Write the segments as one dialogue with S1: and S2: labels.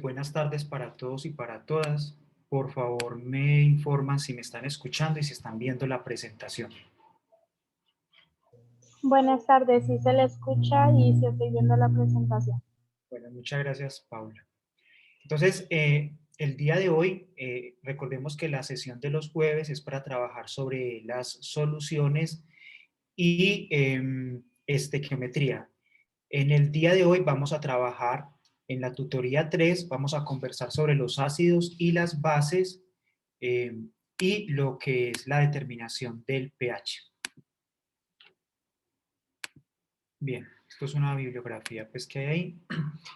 S1: Buenas tardes para todos y para todas. Por favor, me informan si me están escuchando y si están viendo la presentación.
S2: Buenas tardes, sí se le escucha y sí estoy viendo la presentación.
S1: Bueno, muchas gracias, Paula. Entonces, el día de hoy, recordemos que la sesión de los jueves es para trabajar sobre las soluciones y estequiometría. En el día de hoy vamos a trabajar en la tutoría 3, vamos a conversar sobre los ácidos y las bases eh, y lo que es la determinación del pH. Bien, esto es una bibliografía pues, que hay ahí.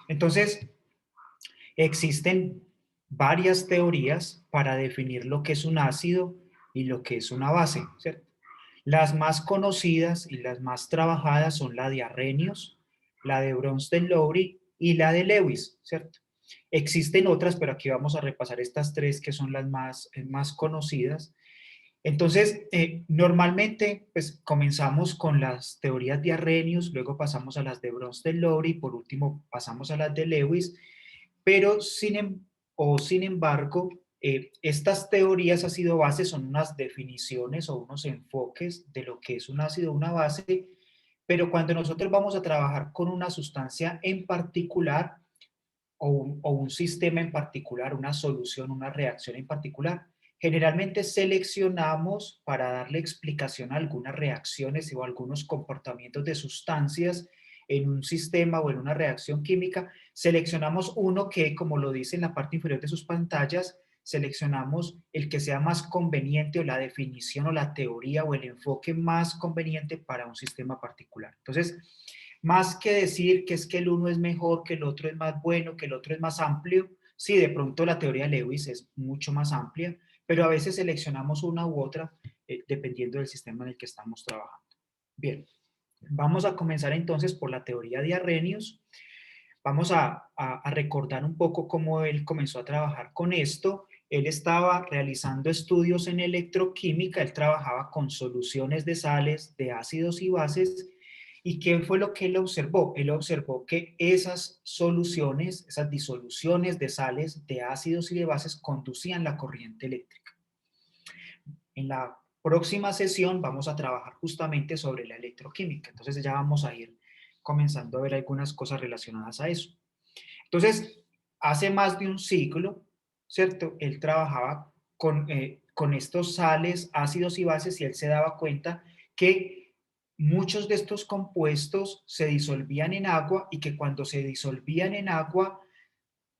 S1: Entonces, existen varias teorías para definir lo que es un ácido y lo que es una base, ¿cierto? Las más conocidas y las más trabajadas son la de Arrhenius, la de Bronsted-Lowry y la de Lewis, ¿cierto? Existen otras, pero aquí vamos a repasar estas tres que son las más conocidas. Entonces, normalmente, pues comenzamos con las teorías de Arrhenius, luego pasamos a las de Bronsted-Lowry, por último pasamos a las de Lewis, pero sin embargo, estas teorías ácido-base son unas definiciones o unos enfoques de lo que es un ácido o una base, pero cuando nosotros vamos a trabajar con una sustancia en particular o un sistema en particular, una solución, una reacción en particular, generalmente seleccionamos para darle explicación a algunas reacciones o algunos comportamientos de sustancias en un sistema o en una reacción química, seleccionamos uno que, como lo dice en la parte inferior de sus pantallas, seleccionamos el que sea más conveniente o la definición o la teoría o el enfoque más conveniente para un sistema particular. Entonces, más que decir que es que el uno es mejor, que el otro es más bueno, que el otro es más amplio, sí, de pronto la teoría de Lewis es mucho más amplia, pero a veces seleccionamos una u otra dependiendo del sistema en el que estamos trabajando. Bien, vamos a comenzar entonces por la teoría de Arrhenius. Vamos a recordar un poco cómo él comenzó a trabajar con esto. Él estaba realizando estudios en electroquímica, él trabajaba con soluciones de sales, de ácidos y bases. ¿Y qué fue lo que él observó? Él observó que esas soluciones, esas disoluciones de sales, de ácidos y de bases conducían la corriente eléctrica. En la próxima sesión vamos a trabajar justamente sobre la electroquímica. Entonces ya vamos a ir comenzando a ver algunas cosas relacionadas a eso. Entonces, hace más de un siglo, ¿cierto? Él trabajaba con estos sales, ácidos y bases y él se daba cuenta que muchos de estos compuestos se disolvían en agua y que cuando se disolvían en agua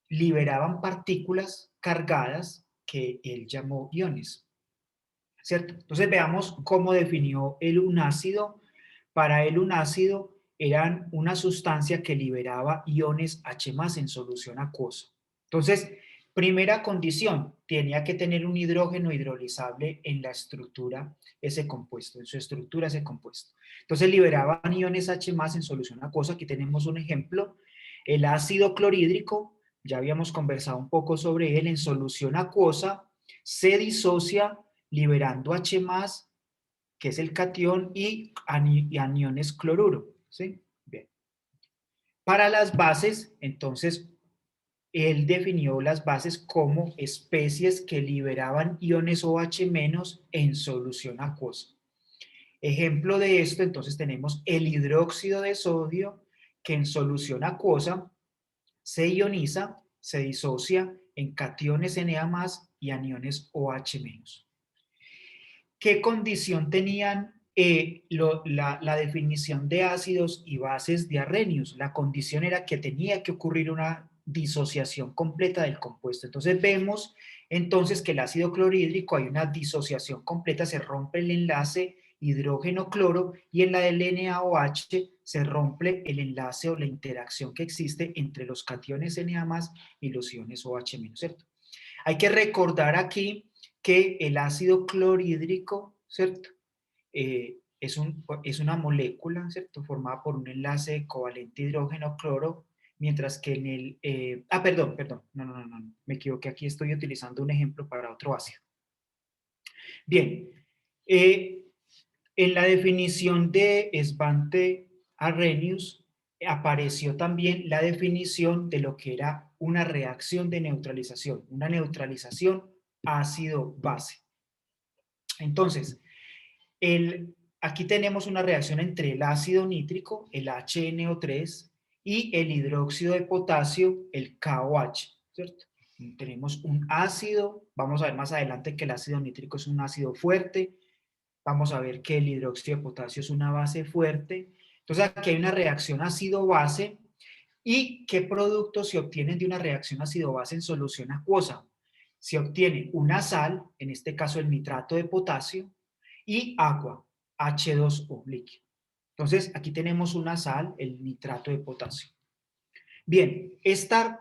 S1: liberaban partículas cargadas que él llamó iones, ¿cierto? Entonces veamos cómo definió él un ácido. Para él un ácido eran una sustancia que liberaba iones H+ en solución acuosa. Entonces, primera condición, tenía que tener un hidrógeno hidrolizable en la estructura ese compuesto, en su estructura ese compuesto. Entonces liberaban iones H+ en solución acuosa. Aquí tenemos un ejemplo. El ácido clorhídrico, ya habíamos conversado un poco sobre él, en solución acuosa se disocia liberando H+, que es el catión, y aniones cloruro, ¿sí? Bien. Para las bases, entonces, él definió las bases como especies que liberaban iones OH- en solución acuosa. Ejemplo de esto, entonces, tenemos el hidróxido de sodio, que en solución acuosa se ioniza, se disocia en cationes Na+ y aniones OH-. ¿Qué condición tenían la definición de ácidos y bases de Arrhenius? La condición era que tenía que ocurrir una disociación completa del compuesto. Entonces vemos entonces que el ácido clorhídrico hay una disociación completa, se rompe el enlace hidrógeno-cloro y en la del NaOH se rompe el enlace o la interacción que existe entre los cationes Na+ y los iones OH-, ¿cierto? Hay que recordar aquí que el ácido clorhídrico, ¿cierto? Es una molécula, ¿cierto? Formada por un enlace covalente hidrógeno-cloro, mientras que en el... perdón, no, me equivoqué, aquí estoy utilizando un ejemplo para otro ácido. Bien, en la definición de Svante Arrhenius, apareció también la definición de lo que era una reacción de neutralización, una neutralización ácido-base. Entonces, aquí tenemos una reacción entre el ácido nítrico, el HNO3, y el hidróxido de potasio, el KOH, ¿cierto? Tenemos un ácido, vamos a ver más adelante que el ácido nítrico es un ácido fuerte, vamos a ver que el hidróxido de potasio es una base fuerte. Entonces aquí hay una reacción ácido-base. ¿Y qué productos se obtienen de una reacción ácido-base en solución acuosa? Se obtiene una sal, en este caso el nitrato de potasio, y agua, H2O líquido. Entonces aquí tenemos una sal, el nitrato de potasio. Bien, esta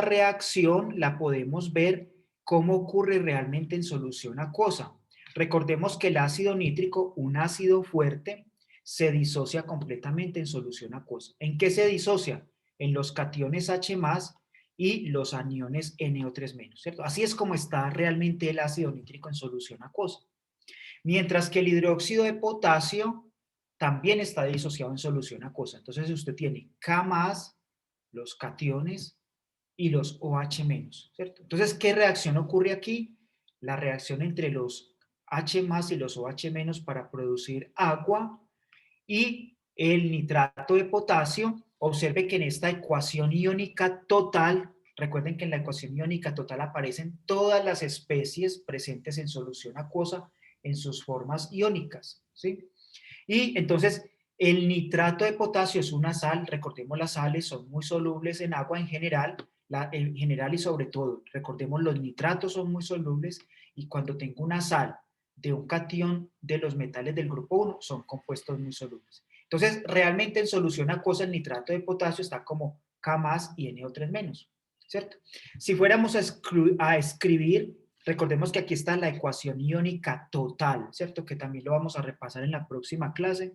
S1: reacción la podemos ver cómo ocurre realmente en solución acuosa. Recordemos que el ácido nítrico, un ácido fuerte, se disocia completamente en solución acuosa. ¿En qué se disocia? En los cationes H+, y los aniones NO3-, ¿cierto? Así es como está realmente el ácido nítrico en solución acuosa. Mientras que el hidróxido de potasio también está disociado en solución acuosa. Entonces usted tiene K+, los cationes y los OH-, ¿cierto? Entonces, ¿qué reacción ocurre aquí? La reacción entre los H+ y los OH- para producir agua y el nitrato de potasio. Observe que en esta ecuación iónica total, recuerden que en la ecuación iónica total aparecen todas las especies presentes en solución acuosa en sus formas iónicas, ¿sí? Y entonces el nitrato de potasio es una sal, recordemos las sales son muy solubles en agua en general y sobre todo, recordemos los nitratos son muy solubles y cuando tengo una sal de un catión de los metales del grupo 1 son compuestos muy solubles. Entonces, realmente en solución acuosa el nitrato de potasio está como K+ y NO3-, ¿cierto? Si fuéramos a escribir, recordemos que aquí está la ecuación iónica total, ¿cierto? Que también lo vamos a repasar en la próxima clase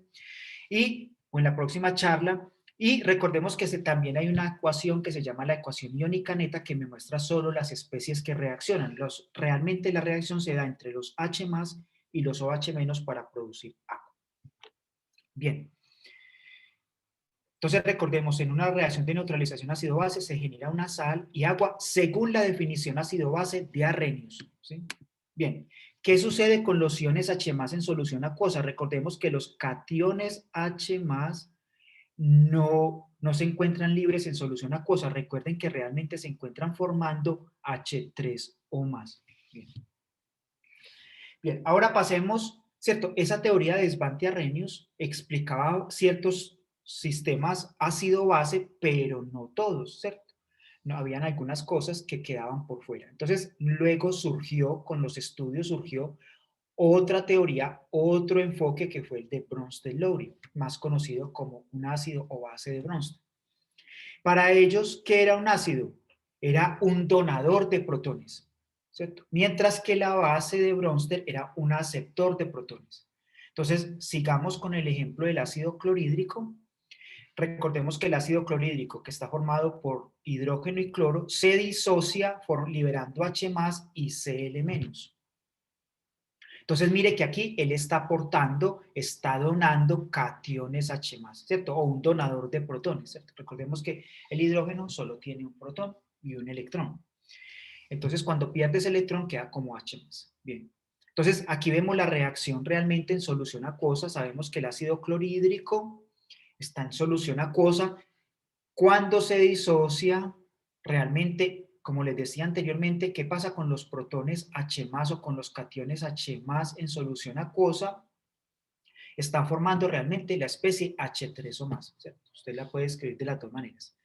S1: o en la próxima charla. Y recordemos que también hay una ecuación que se llama la ecuación iónica neta que me muestra solo las especies que reaccionan. Realmente la reacción se da entre los H+ y los OH- para producir agua. Bien. Entonces recordemos, en una reacción de neutralización ácido-base se genera una sal y agua según la definición ácido-base de Arrhenius, ¿sí? Bien, ¿qué sucede con los iones H+ en solución acuosa? Recordemos que los cationes H+ no se encuentran libres en solución acuosa. Recuerden que realmente se encuentran formando H3 o más. Bien, bien, ahora pasemos, ¿cierto? Esa teoría de Svante-Arrhenius explicaba ciertos sistemas ácido-base, pero no todos, ¿cierto? No, habían algunas cosas que quedaban por fuera. Entonces, luego surgió, con los estudios surgió otra teoría, otro enfoque que fue el de Bronsted-Lowry, más conocido como un ácido o base de Bronsted. Para ellos, ¿qué era un ácido? Era un donador de protones, ¿cierto? Mientras que la base de Bronsted era un aceptor de protones. Entonces, sigamos con el ejemplo del ácido clorhídrico. Recordemos que el ácido clorhídrico, que está formado por hidrógeno y cloro, se disocia liberando H+ y Cl-. Entonces, mire que aquí él está aportando, está donando cationes H+, ¿cierto? O un donador de protones, ¿cierto? Recordemos que el hidrógeno solo tiene un protón y un electrón. Entonces, cuando pierde ese electrón, queda como H+. Bien. Entonces, aquí vemos la reacción realmente en solución acuosa. Sabemos que el ácido clorhídrico está en solución acuosa. Cuando se disocia, realmente, como les decía anteriormente, ¿qué pasa con los protones H+ o con los cationes H+ en solución acuosa? Están formando realmente la especie H3 o más, ¿cierto? Usted la puede escribir de las dos maneras.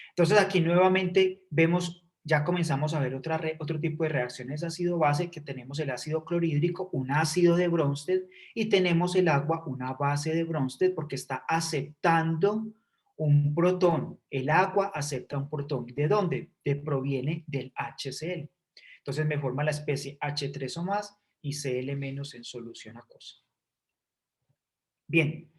S1: Entonces aquí nuevamente vemos, ya comenzamos a ver otro tipo de reacciones ácido-base, que tenemos el ácido clorhídrico, un ácido de Bronsted, y tenemos el agua, una base de Bronsted, porque está aceptando un protón. El agua acepta un protón. ¿De dónde? Proviene del HCl. Entonces me forma la especie H3 o más y Cl- en solución acuosa. Bien,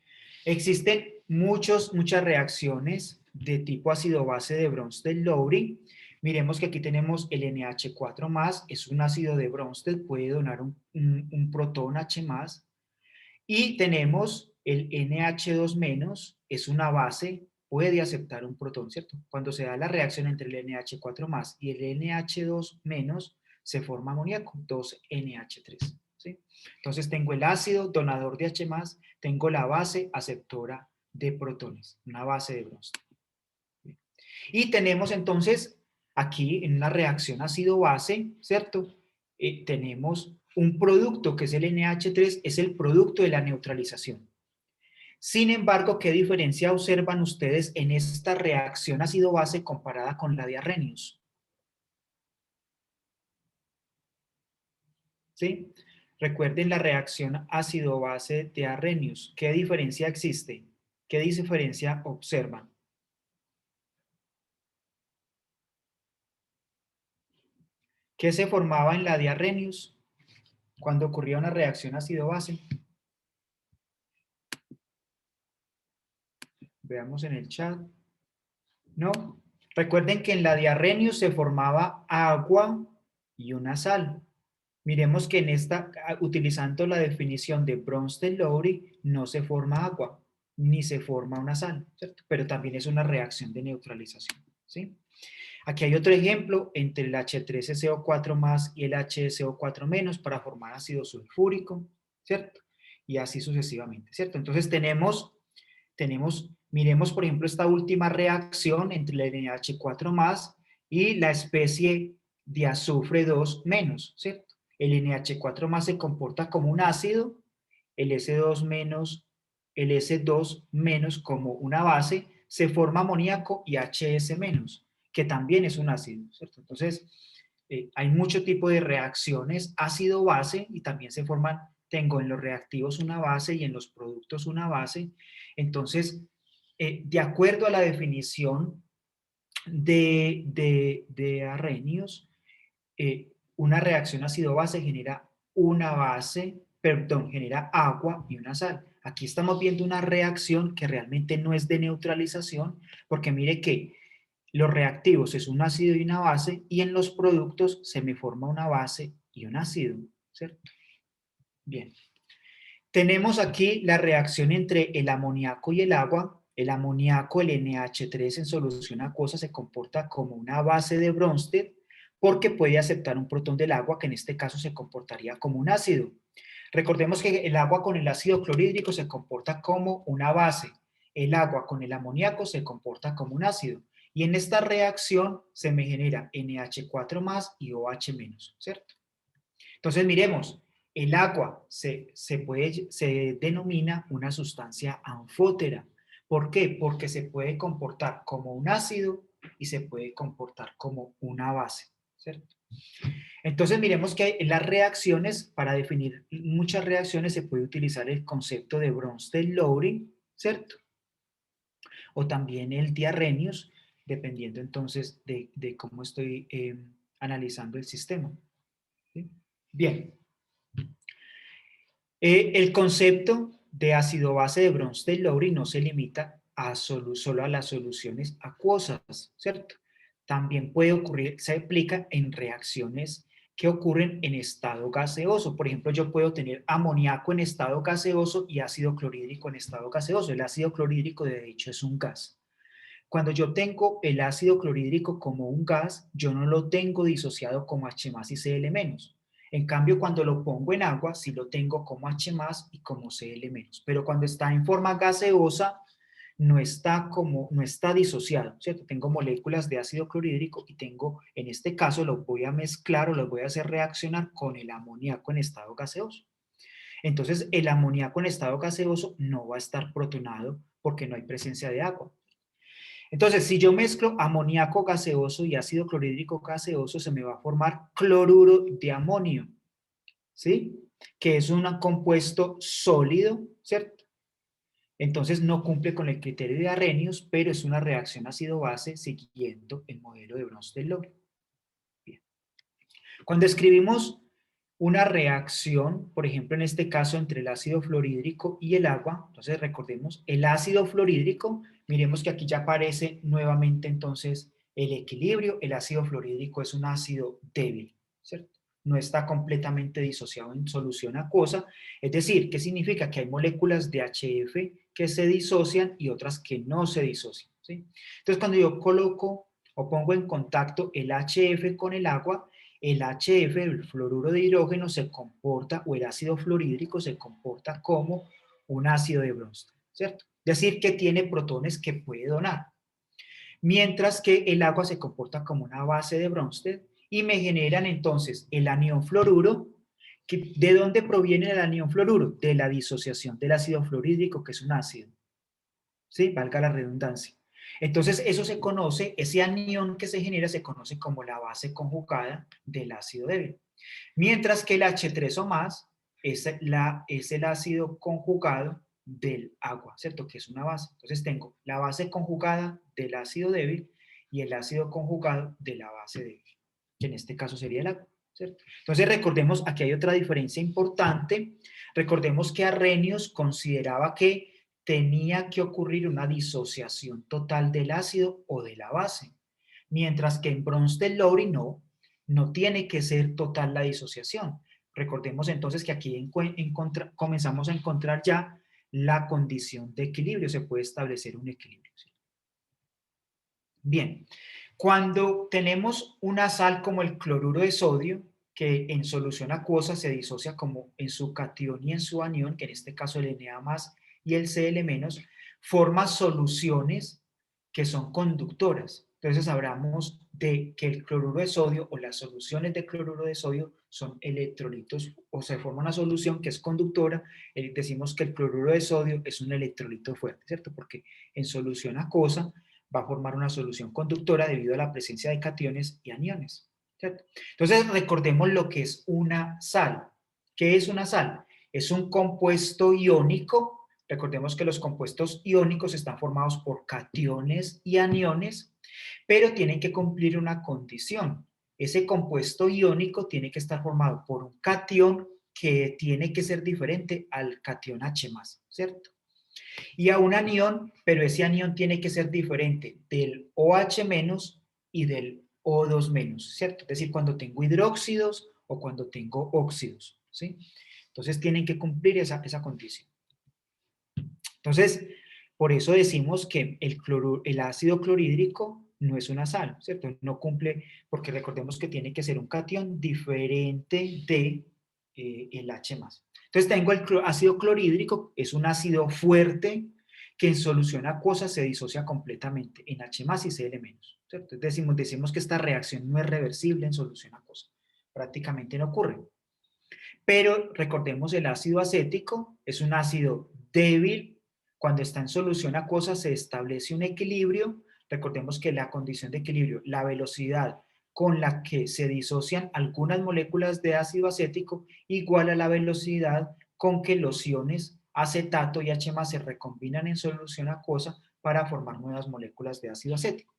S1: existen muchas reacciones de tipo ácido-base de Bronsted-Lowry. Miremos que aquí tenemos el NH4+, es un ácido de Bronsted, puede donar un protón H+, y tenemos el NH2-, es una base puede aceptar un protón, ¿cierto? Cuando se da la reacción entre el NH4 más y el NH2 menos, se forma amoníaco, 2NH3, ¿sí? Entonces tengo el ácido donador de H+, tengo la base aceptora de protones, una base de bronce. Y tenemos entonces aquí en una reacción ácido-base, ¿cierto? Tenemos un producto que es el NH3, es el producto de la neutralización. Sin embargo, ¿qué diferencia observan ustedes en esta reacción ácido-base comparada con la de Arrhenius? ¿Sí? Recuerden la reacción ácido-base de Arrhenius. ¿Qué diferencia existe? ¿Qué diferencia observan? ¿Qué se formaba en la de Arrhenius cuando ocurría una reacción ácido-base? Veamos en el chat. ¿No? Recuerden que en la de Arrhenius se formaba agua y una sal. Miremos que en esta, utilizando la definición de Bronsted-Lowry, no se forma agua, ni se forma una sal, ¿cierto? Pero también es una reacción de neutralización, ¿sí? Aquí hay otro ejemplo entre el H3SO4 más y el HSO4 menos para formar ácido sulfúrico, ¿cierto? Y así sucesivamente, ¿cierto? Entonces miremos por ejemplo esta última reacción entre el NH4 más y la especie de azufre 2 menos, ¿cierto? El NH4 más se comporta como un ácido, el S2 menos, el S2 menos como una base, se forma amoníaco y HS menos, que también es un ácido, ¿cierto? Entonces, hay mucho tipo de reacciones ácido-base y también se forman, tengo en los reactivos una base y en los productos una base. Entonces, de acuerdo a la definición de Arrhenius, una reacción ácido-base genera una base, perdón, genera agua y una sal. Aquí estamos viendo una reacción que realmente no es de neutralización, porque mire que los reactivos es un ácido y una base, y en los productos se me forma una base y un ácido, ¿cierto? Bien. Tenemos aquí la reacción entre el amoníaco y el agua. El amoníaco, el NH3 en solución acuosa, se comporta como una base de Bronsted porque puede aceptar un protón del agua, que en este caso se comportaría como un ácido. Recordemos que el agua con el ácido clorhídrico se comporta como una base. El agua con el amoníaco se comporta como un ácido. Y en esta reacción se me genera NH4 más y OH menos, ¿cierto? Entonces miremos, el agua se denomina una sustancia anfótera. ¿Por qué? Porque se puede comportar como un ácido y se puede comportar como una base, ¿cierto? Entonces miremos que hay las reacciones, para definir muchas reacciones se puede utilizar el concepto de Bronsted-Lowry, ¿cierto? O también el de Arrhenius, dependiendo entonces de cómo estoy analizando el sistema. ¿Sí? Bien. El concepto de ácido-base de Bronsted-Lowry no se limita solo a las soluciones acuosas, ¿cierto? También puede ocurrir, se aplica en reacciones que ocurren en estado gaseoso. Por ejemplo, yo puedo tener amoníaco en estado gaseoso y ácido clorhídrico en estado gaseoso. El ácido clorhídrico, de hecho, es un gas. Cuando yo tengo el ácido clorhídrico como un gas, yo no lo tengo disociado como H+ y Cl-. En cambio, cuando lo pongo en agua, sí lo tengo como H+ y como Cl-. Pero cuando está en forma gaseosa, no está disociado, ¿cierto? Tengo moléculas de ácido clorhídrico y tengo, en este caso, lo voy a mezclar o lo voy a hacer reaccionar con el amoníaco en estado gaseoso. Entonces, el amoníaco en estado gaseoso no va a estar protonado porque no hay presencia de agua. Entonces, si yo mezclo amoníaco gaseoso y ácido clorhídrico gaseoso, se me va a formar cloruro de amonio, ¿sí? Que es un compuesto sólido, ¿cierto? Entonces no cumple con el criterio de Arrhenius, pero es una reacción ácido-base siguiendo el modelo de Bronsted-Lowry. Bien. Cuando escribimos una reacción, por ejemplo, en este caso entre el ácido fluorhídrico y el agua, entonces recordemos, el ácido fluorhídrico, miremos que aquí ya aparece nuevamente entonces el equilibrio, el ácido fluorhídrico es un ácido débil, ¿cierto? No está completamente disociado en solución acuosa, es decir, ¿qué significa? Que hay moléculas de HF que se disocian y otras que no se disocian, ¿sí? Entonces, cuando yo coloco o pongo en contacto el HF con el HF, el fluoruro de hidrógeno, se comporta, o el ácido fluorhídrico se comporta como un ácido de Bronsted, ¿cierto? Es decir, que tiene protones que puede donar. Mientras que el agua se comporta como una base de Bronsted y me generan entonces el anión fluoruro. ¿De dónde proviene el anión fluoruro? De la disociación del ácido fluorhídrico, que es un ácido. ¿Sí? Valga la redundancia. Entonces, eso se conoce, ese anión que se genera se conoce como la base conjugada del ácido débil. Mientras que el H3 o más es el ácido conjugado del agua, ¿cierto? Que es una base. Entonces tengo la base conjugada del ácido débil y el ácido conjugado de la base débil, que en este caso sería el agua, ¿cierto? Entonces recordemos, aquí hay otra diferencia importante. Recordemos que Arrhenius consideraba que tenía que ocurrir una disociación total del ácido o de la base, mientras que en Bronsted-Lowry no tiene que ser total la disociación. Recordemos entonces que aquí comenzamos a encontrar ya la condición de equilibrio, se puede establecer un equilibrio. ¿Sí? Bien, cuando tenemos una sal como el cloruro de sodio, que en solución acuosa se disocia como en su cation y en su anión, que en este caso el Na+ y el Cl-, forma soluciones que son conductoras. Entonces hablamos de que el cloruro de sodio o las soluciones de cloruro de sodio son electrolitos, o se forma una solución que es conductora. Decimos que el cloruro de sodio es un electrolito fuerte, ¿cierto? Porque en solución acuosa va a formar una solución conductora debido a la presencia de cationes y aniones, ¿cierto? Entonces recordemos lo que es una sal. ¿Qué es una sal? Es un compuesto iónico. Recordemos que los compuestos iónicos están formados por cationes y aniones, pero tienen que cumplir una condición. Ese compuesto iónico tiene que estar formado por un cation que tiene que ser diferente al cation H+, ¿cierto? Y a un anión, pero ese anión tiene que ser diferente del OH- y del O2-, ¿cierto? Es decir, cuando tengo hidróxidos o cuando tengo óxidos, ¿sí? Entonces tienen que cumplir esa condición. Entonces, por eso decimos que el ácido clorhídrico no es una sal, ¿cierto? No cumple, porque recordemos que tiene que ser un cation diferente de el H+. Entonces tengo el ácido clorhídrico, es un ácido fuerte que en solución acuosa se disocia completamente en H+ y Cl-, ¿cierto? Decimos que esta reacción no es reversible en solución acuosa, prácticamente no ocurre. Pero recordemos, el ácido acético es un ácido débil. Cuando está en solución acuosa se establece un equilibrio. Recordemos que la condición de equilibrio, la velocidad con la que se disocian algunas moléculas de ácido acético, igual a la velocidad con que los iones acetato y H+ se recombinan en solución acuosa para formar nuevas moléculas de ácido acético.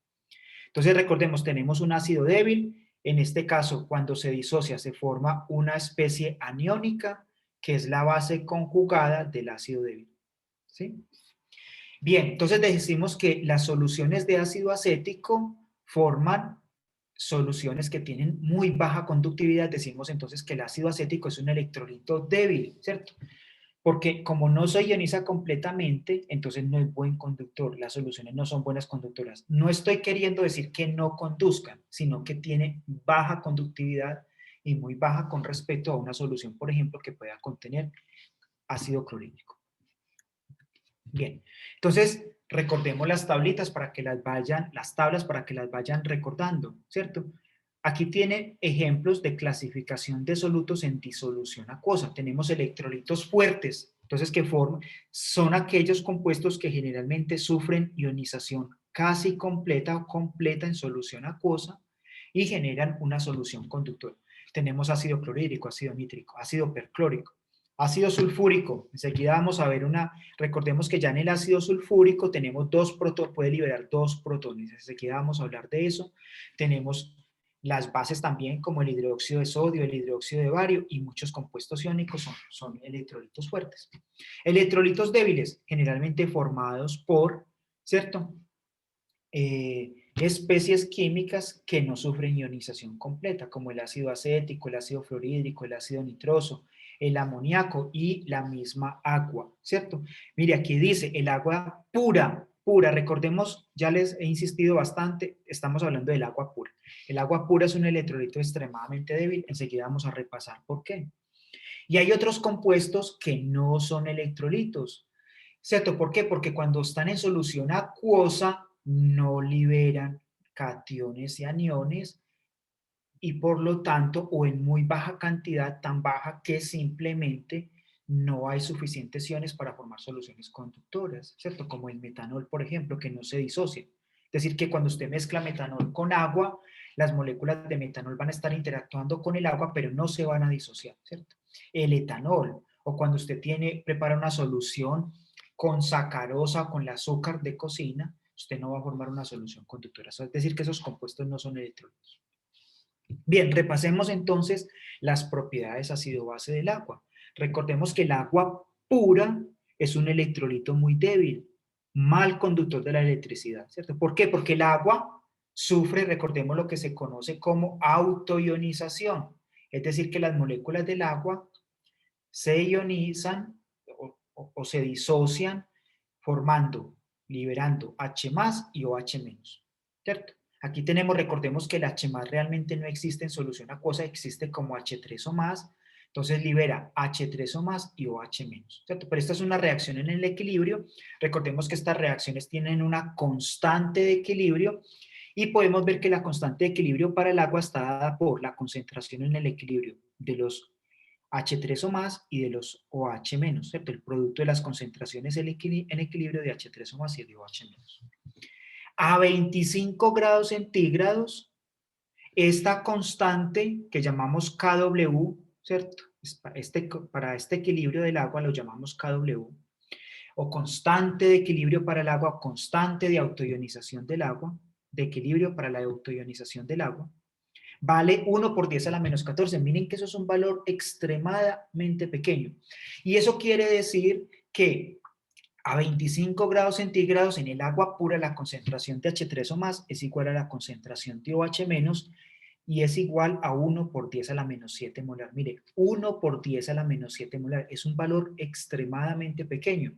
S1: Entonces recordemos, tenemos un ácido débil. En este caso, cuando se disocia, se forma una especie aniónica, que es la base conjugada del ácido débil. ¿Sí? Bien, entonces decimos que las soluciones de ácido acético forman soluciones que tienen muy baja conductividad. Decimos entonces que el ácido acético es un electrolito débil, ¿cierto? Porque como no se ioniza completamente, entonces no es buen conductor, las soluciones no son buenas conductoras. No estoy queriendo decir que no conduzcan, sino que tiene baja conductividad y muy baja con respecto a una solución, por ejemplo, que pueda contener ácido clorhídrico. Bien, entonces recordemos las tablas para que las vayan recordando, ¿cierto? Aquí tienen ejemplos de clasificación de solutos en disolución acuosa. Tenemos electrolitos fuertes, entonces son aquellos compuestos que generalmente sufren ionización casi completa o completa en solución acuosa y generan una solución conductora. Tenemos ácido clorhídrico, ácido nítrico, ácido perclórico, ácido sulfúrico. Enseguida vamos a ver recordemos que ya en el ácido sulfúrico tenemos puede liberar 2 protones. Enseguida vamos a hablar de eso. Tenemos las bases también, como el hidróxido de sodio, el hidróxido de bario, y muchos compuestos iónicos son electrolitos fuertes. Electrolitos débiles, generalmente formados por, ¿cierto? Especies químicas que no sufren ionización completa, como el ácido acético, el ácido fluorhídrico, el ácido nitroso, el amoníaco y la misma agua, ¿cierto? Mire, aquí dice el agua pura pura, recordemos, ya les he insistido bastante, estamos hablando del agua pura. El agua pura es un electrolito extremadamente débil, enseguida vamos a repasar por qué. Y hay otros compuestos que no son electrolitos, ¿cierto? ¿Por qué? Porque cuando están en solución acuosa no liberan cationes y aniones y por lo tanto, o en muy baja cantidad, tan baja que simplemente no hay suficientes iones para formar soluciones conductoras, ¿cierto? Como el metanol, por ejemplo, que no se disocia. Es decir, que cuando usted mezcla metanol con agua, las moléculas de metanol van a estar interactuando con el agua, pero no se van a disociar, ¿cierto? El etanol, o cuando usted prepara una solución con sacarosa o con el azúcar de cocina, usted no va a formar una solución conductora. Es decir, que esos compuestos no son electrolitos. Bien, repasemos entonces las propiedades ácido-base del agua. Recordemos que el agua pura es un electrolito muy débil, mal conductor de la electricidad, ¿cierto? ¿Por qué? Porque el agua sufre, recordemos lo que se conoce como autoionización, es decir, que las moléculas del agua se ionizan o se disocian formando, liberando H más y OH menos, ¿cierto? Aquí tenemos, recordemos que el H más realmente no existe en solución acuosa, existe como H3 o más, entonces libera H3 o más y OH menos, ¿cierto? Pero esta es una reacción en el equilibrio, recordemos que estas reacciones tienen una constante de equilibrio y podemos ver que la constante de equilibrio para el agua está dada por la concentración en el equilibrio de los H3 o más y de los OH menos, ¿cierto? El producto de las concentraciones en equilibrio de H3 o más y de OH menos. A 25 grados centígrados, esta constante que llamamos KW, ¿cierto? Para este equilibrio del agua lo llamamos KW, o constante de equilibrio para el agua, constante de autoionización del agua, de equilibrio para la autoionización del agua, vale 1 por 10 a la menos 14. Miren que eso es un valor extremadamente pequeño. Y eso quiere decir que a 25 grados centígrados en el agua pura la concentración de H3 o más es igual a la concentración de OH menos y es igual a 1 por 10 a la menos 7 molar. Mire, 1 por 10 a la menos 7 molar es un valor extremadamente pequeño.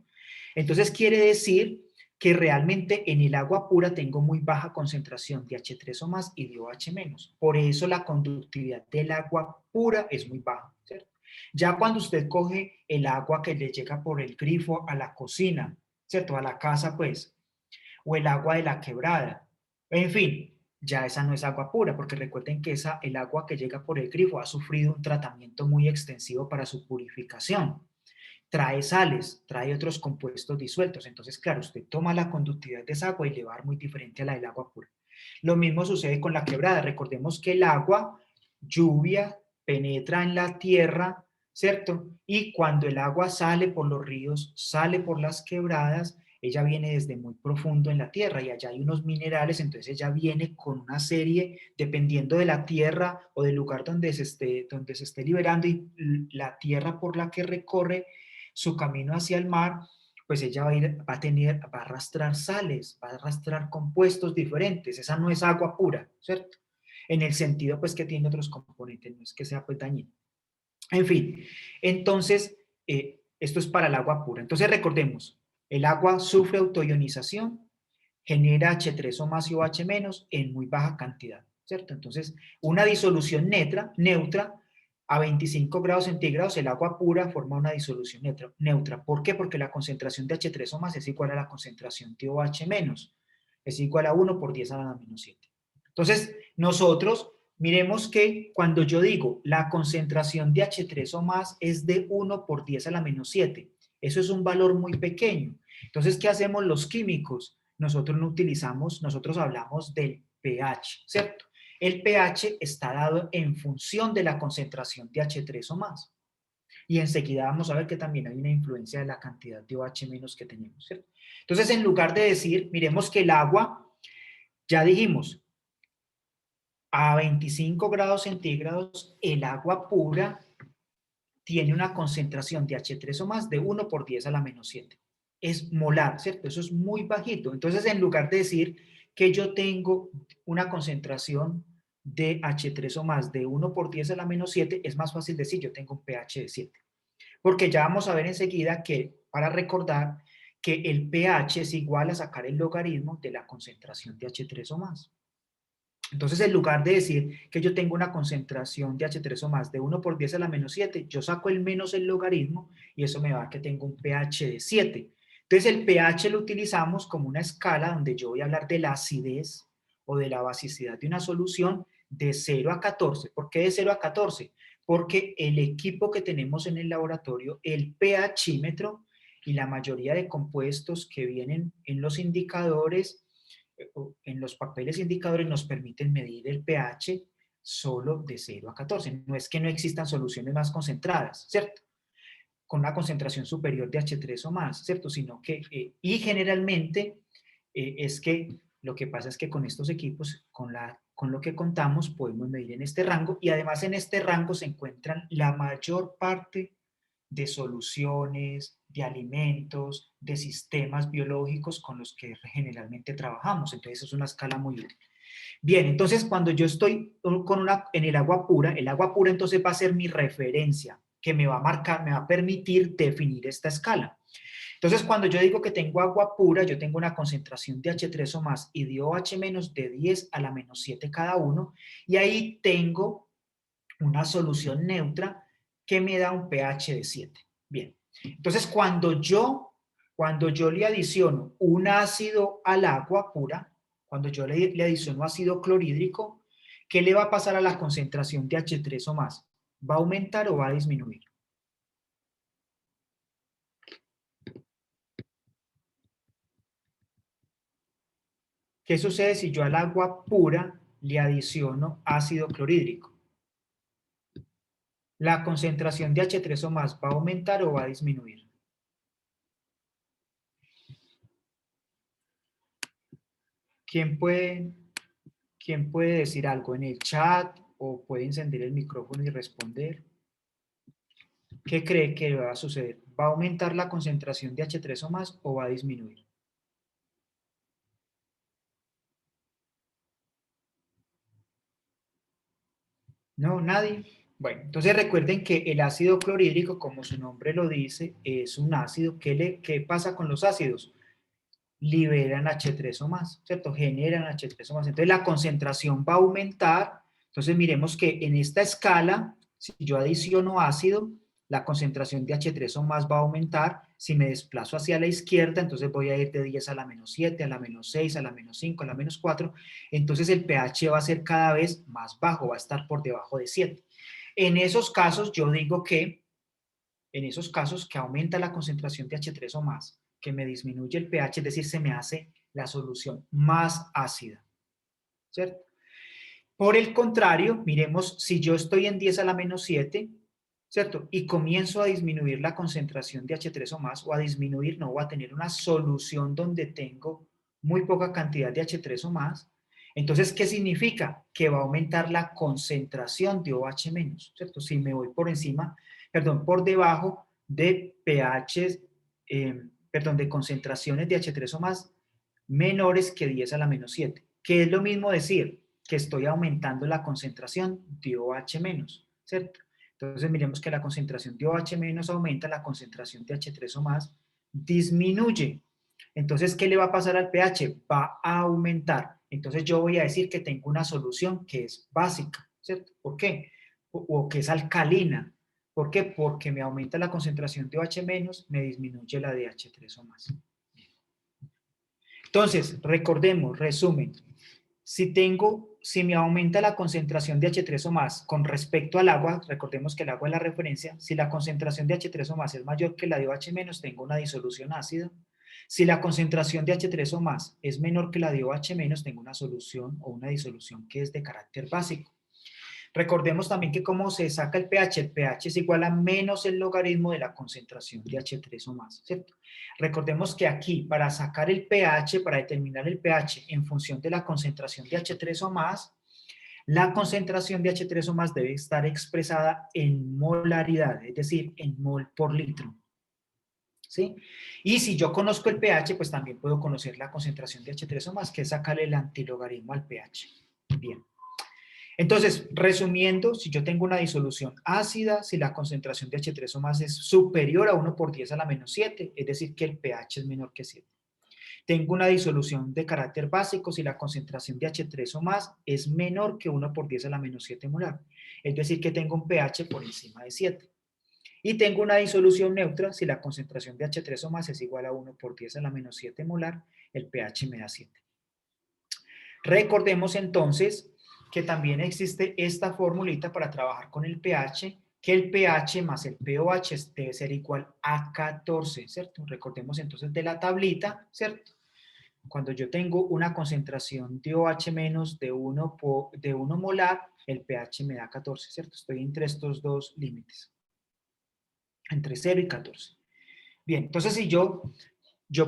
S1: Entonces quiere decir que realmente en el agua pura tengo muy baja concentración de H3 o más y de OH menos. Por eso la conductividad del agua pura es muy baja, ¿cierto? Ya cuando usted coge el agua que le llega por el grifo a la cocina, ¿cierto? A la casa, pues, o el agua de la quebrada, en fin, ya esa no es agua pura, porque recuerden que el agua que llega por el grifo ha sufrido un tratamiento muy extensivo para su purificación, trae sales, trae otros compuestos disueltos. Entonces, claro, usted toma la conductividad de esa agua y le va a dar muy diferente a la del agua pura. Lo mismo sucede con la quebrada. Recordemos que el agua, lluvia, penetra en la tierra, ¿cierto? Y cuando el agua sale por los ríos, sale por las quebradas, ella viene desde muy profundo en la tierra y allá hay unos minerales, entonces ella viene con una serie, dependiendo de la tierra o del lugar donde se esté liberando y la tierra por la que recorre su camino hacia el mar, pues ella va a arrastrar sales, va a arrastrar compuestos diferentes. Esa no es agua pura, ¿cierto? En el sentido, pues, que tiene otros componentes, no es que sea, pues, dañino. En fin, entonces, esto es para el agua pura. Entonces, recordemos, el agua sufre autoionización, genera H3 o más y OH menos en muy baja cantidad, ¿cierto? Entonces, una disolución neutra a 25 grados centígrados, el agua pura forma una disolución neutra. ¿Por qué? Porque la concentración de H3 o más es igual a la concentración de OH menos, es igual a 1 por 10 a la menos 7. Entonces, nosotros miremos que cuando yo digo la concentración de H3 o más es de 1 por 10 a la menos 7, eso es un valor muy pequeño. Entonces, ¿qué hacemos los químicos? Nosotros hablamos del pH, ¿cierto? El pH está dado en función de la concentración de H3 o más. Y enseguida vamos a ver que también hay una influencia de la cantidad de OH menos que tenemos, ¿cierto? Entonces, en lugar de decir, miremos que el agua, ya dijimos, a 25 grados centígrados, el agua pura tiene una concentración de H3 o más de 1 por 10 a la menos 7. Es molar, ¿cierto? Eso es muy bajito. Entonces, en lugar de decir que yo tengo una concentración de H3 o más de 1 por 10 a la menos 7, es más fácil decir yo tengo un pH de 7. Porque ya vamos a ver enseguida que, para recordar, que el pH es igual a sacar el logaritmo de la concentración de H3 o más. Entonces, en lugar de decir que yo tengo una concentración de H3 o más de 1 por 10 a la menos 7, yo saco el menos el logaritmo y eso me va a que tengo un pH de 7. Entonces, el pH lo utilizamos como una escala donde yo voy a hablar de la acidez o de la basicidad de una solución de 0 a 14. ¿Por qué de 0 a 14? Porque el equipo que tenemos en el laboratorio, el pHímetro y la mayoría de compuestos que vienen en los indicadores, en los papeles indicadores nos permiten medir el pH solo de 0 a 14. No es que no existan soluciones más concentradas, ¿cierto? Con una concentración superior de H3 o más, ¿cierto? Sino que, y generalmente es que lo que pasa es que con estos equipos, con lo que contamos, podemos medir en este rango y además en este rango se encuentran la mayor parte de soluciones, de alimentos, de sistemas biológicos con los que generalmente trabajamos. Entonces es una escala muy útil. Bien, entonces cuando yo estoy en el agua pura entonces va a ser mi referencia que me va a marcar, me va a permitir definir esta escala. Entonces cuando yo digo que tengo agua pura, yo tengo una concentración de H3 o más y de OH menos de 10 a la menos 7 cada uno, y ahí tengo una solución neutra que me da un pH de 7. Bien, entonces cuando yo le adiciono un ácido al agua pura, cuando yo le adiciono ácido clorhídrico, ¿qué le va a pasar a la concentración de H3 o más? ¿Va a aumentar o va a disminuir? ¿Qué sucede si yo al agua pura le adiciono ácido clorhídrico? ¿La concentración de H3 o más va a aumentar o va a disminuir? ¿Quién puede decir algo en el chat o puede encender el micrófono y responder? ¿Qué cree que va a suceder? ¿Va a aumentar la concentración de H3 o más o va a disminuir? ¿No? ¿Nadie? Bueno, entonces recuerden que el ácido clorhídrico, como su nombre lo dice, es un ácido. ¿Qué pasa con los ácidos? Liberan H3 o más, ¿cierto? Generan H3 o más. Entonces la concentración va a aumentar. Entonces miremos que en esta escala, si yo adiciono ácido, la concentración de H3 o más va a aumentar. Si me desplazo hacia la izquierda, entonces voy a ir de 10 a la menos 7, a la menos 6, a la menos 5, a la menos 4. Entonces el pH va a ser cada vez más bajo, va a estar por debajo de 7. En esos casos yo digo que aumenta la concentración de H3 o más, que me disminuye el pH, es decir, se me hace la solución más ácida, ¿cierto? Por el contrario, miremos, si yo estoy en 10 a la menos 7, ¿cierto? Y comienzo a disminuir la concentración de H3 o más, o a disminuir, no, voy a tener una solución donde tengo muy poca cantidad de H3 o más. Entonces, ¿qué significa? Que va a aumentar la concentración de OH menos, ¿cierto? Si me voy por encima, perdón, por debajo de pH, de concentraciones de H3 o más menores que 10 a la menos 7, que es lo mismo decir que estoy aumentando la concentración de OH menos, ¿cierto? Entonces miremos que la concentración de OH menos aumenta, la concentración de H3 o más disminuye. Entonces, ¿qué le va a pasar al pH? Va a aumentar. Entonces yo voy a decir que tengo una solución que es básica, ¿cierto? ¿Por qué? O que es alcalina. ¿Por qué? Porque me aumenta la concentración de OH menos, me disminuye la de H3 o más. Entonces, recordemos, resumen, si me aumenta la concentración de H3 o más con respecto al agua, recordemos que el agua es la referencia, si la concentración de H3 o más es mayor que la de OH menos, tengo una disolución ácida. Si la concentración de H3 o más es menor que la de OH menos, tengo una solución o una disolución que es de carácter básico. Recordemos también que cómo se saca el pH es igual a menos el logaritmo de la concentración de H3 o más, ¿cierto? Recordemos que aquí, para sacar el pH, para determinar el pH en función de la concentración de H3 o más, la concentración de H3 o más debe estar expresada en molaridad, es decir, en mol por litro. ¿Sí? Y si yo conozco el pH, pues también puedo conocer la concentración de H3 o más, que es sacarle el antilogaritmo al pH. Bien. Entonces, resumiendo, si yo tengo una disolución ácida, si la concentración de H3 o más es superior a 1 por 10 a la menos 7, es decir, que el pH es menor que 7. Tengo una disolución de carácter básico si la concentración de H3 o más es menor que 1 por 10 a la menos 7 molar, es decir, que tengo un pH por encima de 7. Y tengo una disolución neutra si la concentración de H3 o más es igual a 1 por 10 a la menos 7 molar, el pH me da 7. Recordemos entonces que también existe esta formulita para trabajar con el pH, que el pH más el pOH debe ser igual a 14, ¿cierto? Recordemos entonces de la tablita, ¿cierto? Cuando yo tengo una concentración de OH menos de 1 molar, el pH me da 14, ¿cierto? Estoy entre estos dos límites, entre 0 y 14. Bien, entonces si yo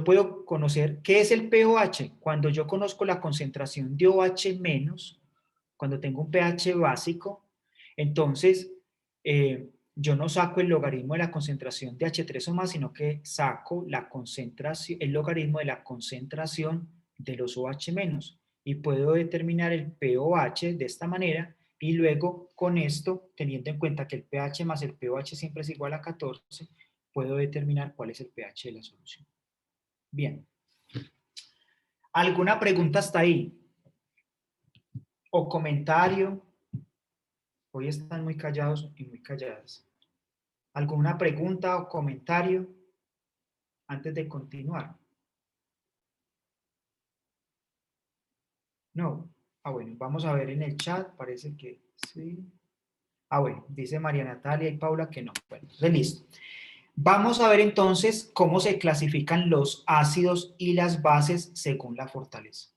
S1: puedo conocer qué es el pOH. Cuando yo conozco la concentración de OH menos, cuando tengo un pH básico, entonces yo no saco el logaritmo de la concentración de H3 o más, sino que saco la concentración, el logaritmo de la concentración de los OH menos y puedo determinar el pOH de esta manera y luego con esto, teniendo en cuenta que el pH más el pOH siempre es igual a 14, puedo determinar cuál es el pH de la solución. Bien. ¿Alguna pregunta hasta ahí? ¿O comentario? Hoy están muy callados y muy calladas. ¿Alguna pregunta o comentario antes de continuar? No. Ah, bueno, vamos a ver en el chat. Parece que sí. Ah, bueno, dice María Natalia y Paula que no. Bueno, entonces listo. Vamos a ver entonces cómo se clasifican los ácidos y las bases según la fortaleza.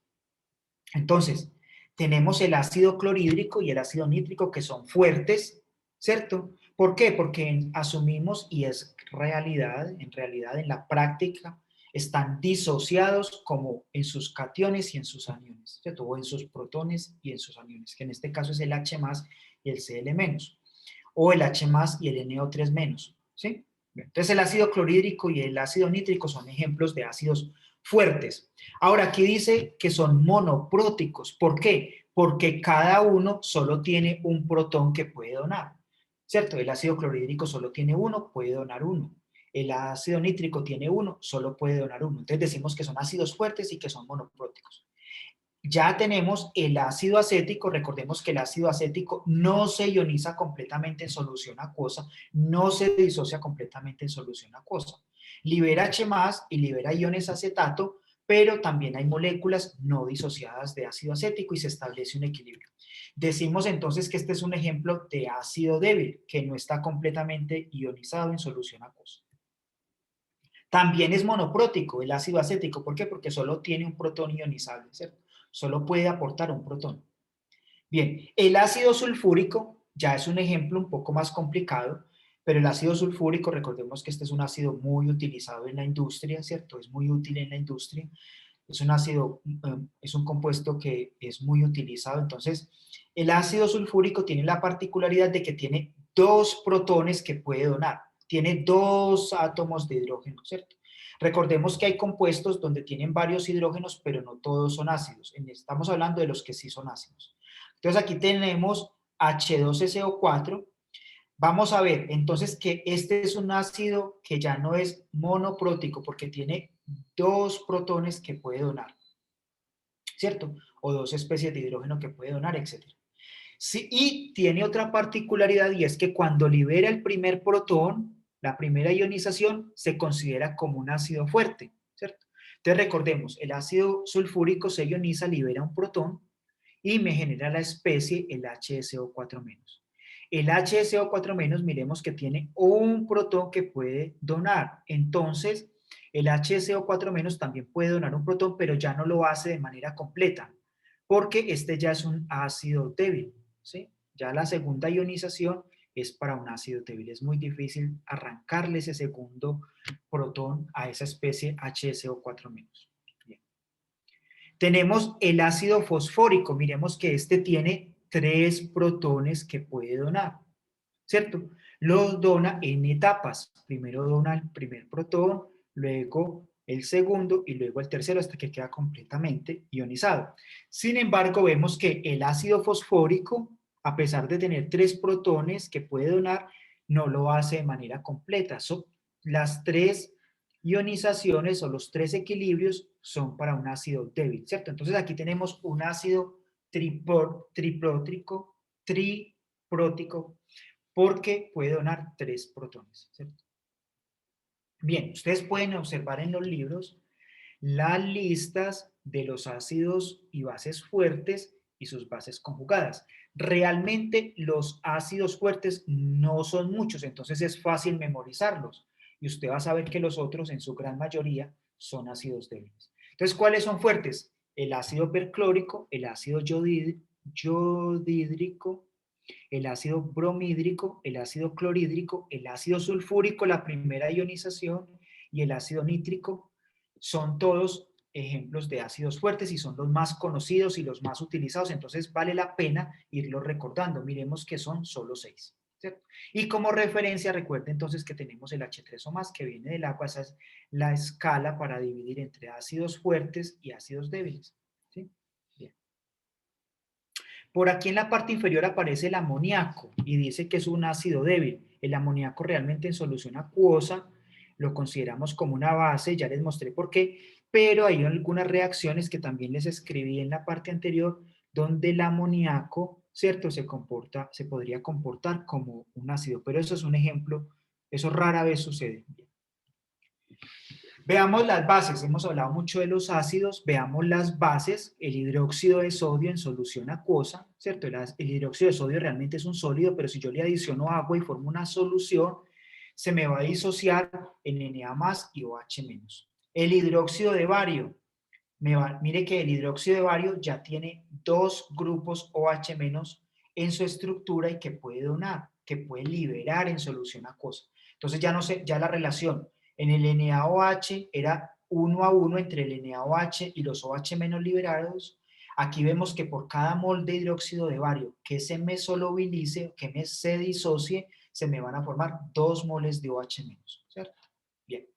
S1: Entonces, tenemos el ácido clorhídrico y el ácido nítrico que son fuertes, ¿cierto? ¿Por qué? Porque asumimos, y es realidad, en la práctica, están disociados como en sus cationes y en sus aniones, ¿cierto? O en sus protones y en sus aniones, que en este caso es el H más y el Cl menos, o el H más y el NO3 menos, ¿sí? Entonces el ácido clorhídrico y el ácido nítrico son ejemplos de ácidos fuertes. Ahora, aquí dice que son monopróticos. ¿Por qué? Porque cada uno solo tiene un protón que puede donar, ¿cierto? El ácido clorhídrico solo tiene uno, puede donar uno. El ácido nítrico tiene uno, solo puede donar uno. Entonces decimos que son ácidos fuertes y que son monopróticos. Ya tenemos el ácido acético, recordemos que el ácido acético no se ioniza completamente en solución acuosa, no se disocia completamente en solución acuosa. Libera H+, y libera iones acetato, pero también hay moléculas no disociadas de ácido acético y se establece un equilibrio. Decimos entonces que este es un ejemplo de ácido débil, que no está completamente ionizado en solución acuosa. También es monoprótico el ácido acético, ¿por qué? Porque solo tiene un protón ionizable, ¿cierto? Solo puede aportar un protón. Bien, el ácido sulfúrico ya es un ejemplo un poco más complicado, pero el ácido sulfúrico, recordemos que este es un ácido muy utilizado en la industria, ¿cierto? Es muy útil en la industria. Es un ácido, es un compuesto que es muy utilizado. Entonces, el ácido sulfúrico tiene la particularidad de que tiene dos protones que puede donar. Tiene dos átomos de hidrógeno, ¿cierto? Recordemos que hay compuestos donde tienen varios hidrógenos, pero no todos son ácidos. Estamos hablando de los que sí son ácidos. Entonces aquí tenemos H2SO4. Vamos a ver entonces que este es un ácido que ya no es monoprótico porque tiene dos protones que puede donar, ¿cierto? O dos especies de hidrógeno que puede donar, etc. Sí, y tiene otra particularidad y es que cuando libera el primer protón, la primera ionización, se considera como un ácido fuerte, ¿cierto? Entonces recordemos, el ácido sulfúrico se ioniza, libera un protón y me genera la especie el HSO4-. El HSO4-, miremos que tiene un protón que puede donar. Entonces, el HSO4- también puede donar un protón, pero ya no lo hace de manera completa, porque este ya es un ácido débil, ¿sí? Ya la segunda ionización es para un ácido débil. Es muy difícil arrancarle ese segundo protón a esa especie HSO4-. Bien. Tenemos el ácido fosfórico. Miremos que este tiene 3 protones que puede donar, ¿cierto? Los dona en etapas. Primero dona el primer protón, luego el segundo y luego el tercero hasta que queda completamente ionizado. Sin embargo, vemos que el ácido fosfórico a pesar de tener 3 protones que puede donar, no lo hace de manera completa. Las 3 ionizaciones o los 3 equilibrios son para un ácido débil, ¿cierto? Entonces aquí tenemos un ácido triprótico, porque puede donar 3 protones, ¿cierto? Bien, ustedes pueden observar en los libros las listas de los ácidos y bases fuertes y sus bases conjugadas. Realmente los ácidos fuertes no son muchos, entonces es fácil memorizarlos. Y usted va a saber que los otros, en su gran mayoría, son ácidos débiles. Entonces, ¿cuáles son fuertes? El ácido perclórico, el ácido yodídrico, el ácido bromídrico, el ácido clorhídrico, el ácido sulfúrico, la primera ionización, y el ácido nítrico. Son todos ejemplos de ácidos fuertes y son los más conocidos y los más utilizados, entonces vale la pena irlos recordando. Miremos que son solo 6, ¿cierto? Y como referencia, recuerden entonces que tenemos el H3O más que viene del agua, esa es la escala para dividir entre ácidos fuertes y ácidos débiles, ¿sí? Bien. Por aquí en la parte inferior aparece el amoníaco y dice que es un ácido débil. El amoníaco realmente en solución acuosa lo consideramos como una base, ya les mostré por qué, pero hay algunas reacciones que también les escribí en la parte anterior donde el amoníaco, ¿cierto? Se podría comportar como un ácido, pero eso es un ejemplo, eso rara vez sucede. Veamos las bases, hemos hablado mucho de los ácidos, veamos las bases, el hidróxido de sodio en solución acuosa, ¿cierto? El hidróxido de sodio realmente es un sólido, pero si yo le adiciono agua y formo una solución, se me va a disociar en Na más y OH menos. El hidróxido de bario, mire que el hidróxido de bario ya tiene 2 grupos OH menos en su estructura y que puede donar, que puede liberar en solución acuosa. Entonces ya no sé, ya la relación en el NaOH era 1:1 entre el NaOH y los OH menos liberados. Aquí vemos que por cada mol de hidróxido de bario que se me solubilice, que se disocie, se me van a formar 2 moles de OH menos, ¿cierto? Bien.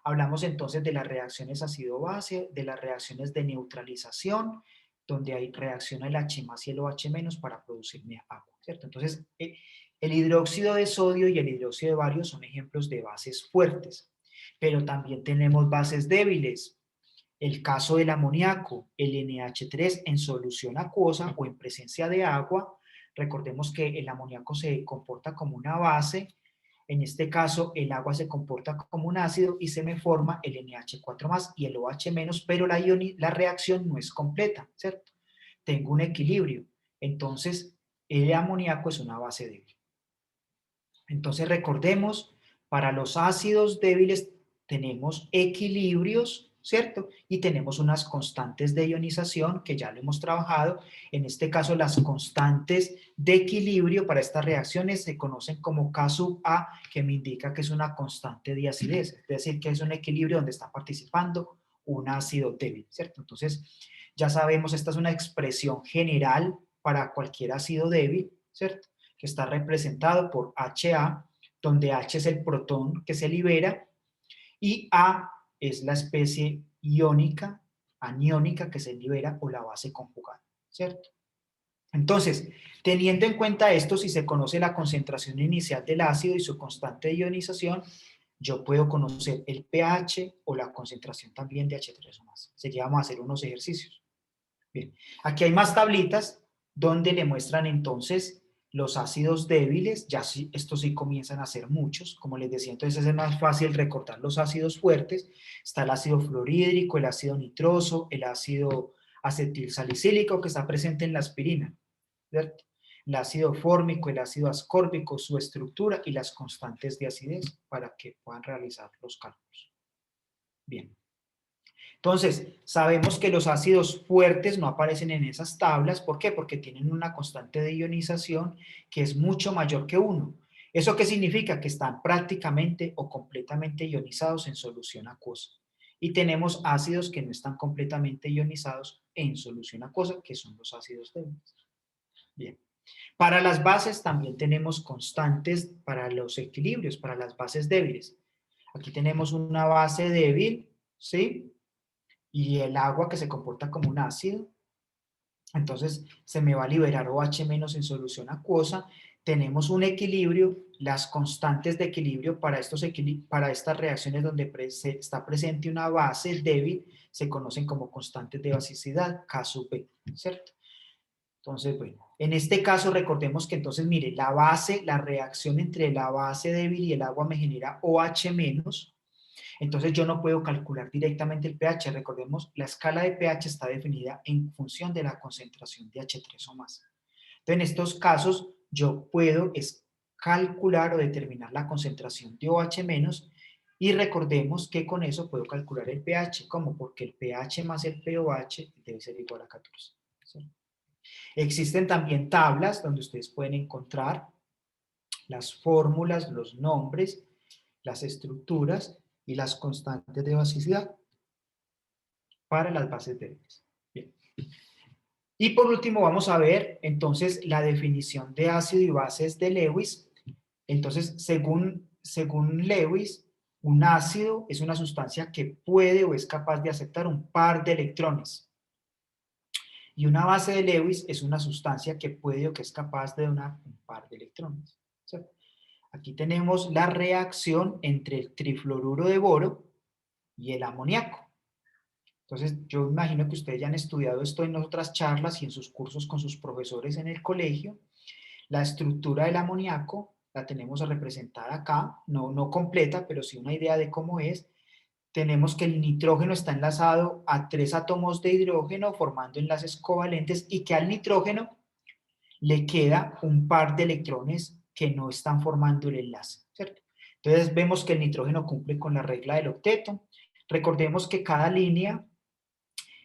S1: Hablamos entonces de las reacciones ácido-base, de las reacciones de neutralización, donde hay reacciona el H más y el OH menos para producir agua, ¿cierto? Entonces, el hidróxido de sodio y el hidróxido de bario son ejemplos de bases fuertes, pero también tenemos bases débiles. El caso del amoníaco, el NH3 en solución acuosa o en presencia de agua, recordemos que el amoníaco se comporta como una base. En este caso, el agua se comporta como un ácido y se me forma el NH4 más y el OH menos, pero la reacción no es completa, ¿cierto? Tengo un equilibrio. Entonces, el amoníaco es una base débil. Entonces, recordemos, para los ácidos débiles tenemos equilibrios, ¿cierto? Y tenemos unas constantes de ionización que ya lo hemos trabajado. En este caso, las constantes de equilibrio para estas reacciones se conocen como K sub A, que me indica que es una constante de acidez, es decir, que es un equilibrio donde está participando un ácido débil, ¿cierto? Entonces, ya sabemos, esta es una expresión general para cualquier ácido débil, ¿cierto? Que está representado por HA, donde H es el protón que se libera y A es la especie iónica, aniónica que se libera o la base conjugada, ¿cierto? Entonces, teniendo en cuenta esto, si se conoce la concentración inicial del ácido y su constante de ionización, yo puedo conocer el pH o la concentración también de H3O más. Así vamos a hacer unos ejercicios. Bien, aquí hay más tablitas donde le muestran entonces los ácidos débiles, ya sí, estos sí comienzan a ser muchos, como les decía, entonces es más fácil recortar los ácidos fuertes. Está el ácido fluorhídrico, el ácido nitroso, el ácido acetilsalicílico que está presente en la aspirina, ¿cierto? El ácido fórmico, el ácido ascórbico, su estructura y las constantes de acidez para que puedan realizar los cálculos. Bien. Entonces, sabemos que los ácidos fuertes no aparecen en esas tablas. ¿Por qué? Porque tienen una constante de ionización que es mucho mayor que 1. ¿Eso qué significa? Que están prácticamente o completamente ionizados en solución acuosa. Y tenemos ácidos que no están completamente ionizados en solución acuosa, que son los ácidos débiles. Bien. Para las bases también tenemos constantes para los equilibrios, para las bases débiles. Aquí tenemos una base débil, ¿sí? Y el agua que se comporta como un ácido, entonces se me va a liberar OH- en solución acuosa. Tenemos un equilibrio, las constantes de equilibrio para, para estas reacciones donde está presente una base débil se conocen como constantes de basicidad, K sub B, ¿cierto? Entonces, bueno, en este caso recordemos que entonces, mire, la base, la reacción entre la base débil y el agua me genera OH-, entonces yo no puedo calcular directamente el pH. Recordemos, la escala de pH está definida en función de la concentración de H3 o más. Entonces, en estos casos, yo puedo calcular o determinar la concentración de OH-, y recordemos que con eso puedo calcular el pH. ¿Cómo? Porque el pH más el pOH debe ser igual a 14. ¿Sí? Existen también tablas donde ustedes pueden encontrar las fórmulas, los nombres, las estructuras y las constantes de basicidad para las bases débiles. Bien. Y por último vamos a ver entonces la definición de ácido y bases de Lewis. Entonces, según Lewis, un ácido es una sustancia que puede o es capaz de aceptar un par de electrones. Y una base de Lewis es una sustancia que puede o que es capaz de donar un par de electrones. ¿Cierto? Aquí tenemos la reacción entre el trifluoruro de boro y el amoníaco. Entonces, yo imagino que ustedes ya han estudiado esto en otras charlas y en sus cursos con sus profesores en el colegio. La estructura del amoníaco la tenemos representada acá, no completa, pero sí una idea de cómo es. Tenemos que el nitrógeno está enlazado a 3 átomos de hidrógeno formando enlaces covalentes y que al nitrógeno le queda un par de electrones que no están formando el enlace, ¿cierto? Entonces vemos que el nitrógeno cumple con la regla del octeto. Recordemos que cada línea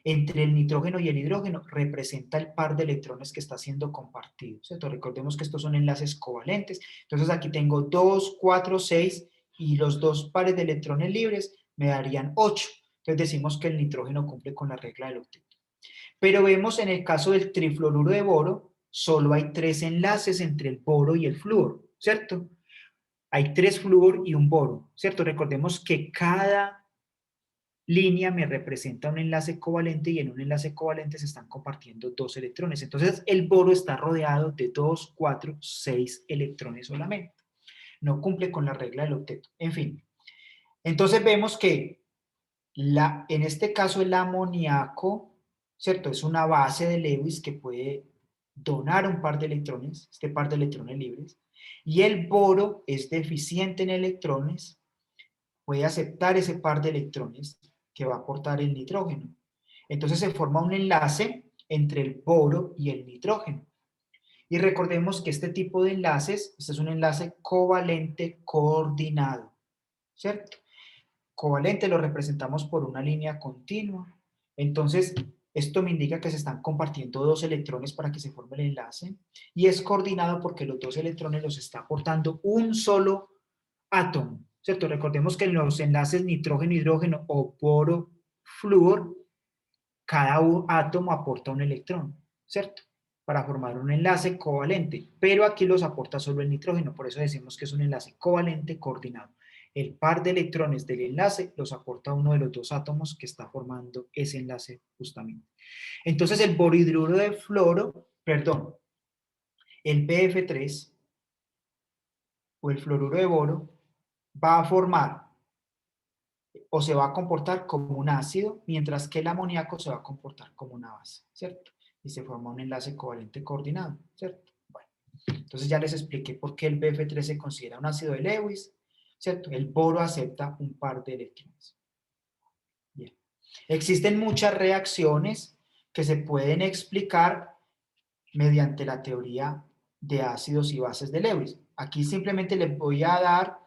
S1: entre el nitrógeno y el hidrógeno representa el par de electrones que está siendo compartido, ¿cierto? Recordemos que estos son enlaces covalentes. Entonces aquí tengo 2, 4, 6 y los dos pares de electrones libres me darían 8. Entonces decimos que el nitrógeno cumple con la regla del octeto. Pero vemos en el caso del trifluoruro de boro, solo hay 3 enlaces entre el boro y el flúor, ¿cierto? Hay 3 flúor y un boro, ¿cierto? Recordemos que cada línea me representa un enlace covalente y en un enlace covalente se están compartiendo 2 electrones. Entonces el boro está rodeado de 2, 4, 6 electrones solamente. No cumple con la regla del octeto. En fin, entonces vemos que en este caso el amoníaco, ¿cierto? Es una base de Lewis que puede donar un par de electrones, este par de electrones libres, y el boro es deficiente en electrones, puede aceptar ese par de electrones que va a aportar el nitrógeno. Entonces se forma un enlace entre el boro y el nitrógeno. Y recordemos que este tipo de enlaces, este es un enlace covalente coordinado, ¿cierto? Covalente lo representamos por una línea continua. Entonces, esto me indica que se están compartiendo 2 electrones para que se forme el enlace. Y es coordinado porque los 2 electrones los está aportando un solo átomo, ¿cierto? Recordemos que en los enlaces nitrógeno-hidrógeno o boro-flúor, cada átomo aporta un electrón, ¿cierto? Para formar un enlace covalente, pero aquí los aporta solo el nitrógeno, por eso decimos que es un enlace covalente coordinado. El par de electrones del enlace los aporta uno de los 2 átomos que está formando ese enlace justamente. Entonces el borhidruro de fluoro, perdón, el BF3 o el fluoruro de boro va a formar o se va a comportar como un ácido, mientras que el amoníaco se va a comportar como una base, ¿cierto? Y se forma un enlace covalente coordinado, ¿cierto? Bueno, entonces ya les expliqué por qué el BF3 se considera un ácido de Lewis, ¿cierto? El boro acepta un par de electrones. Bien. Existen muchas reacciones que se pueden explicar mediante la teoría de ácidos y bases de Lewis. Aquí simplemente les voy a dar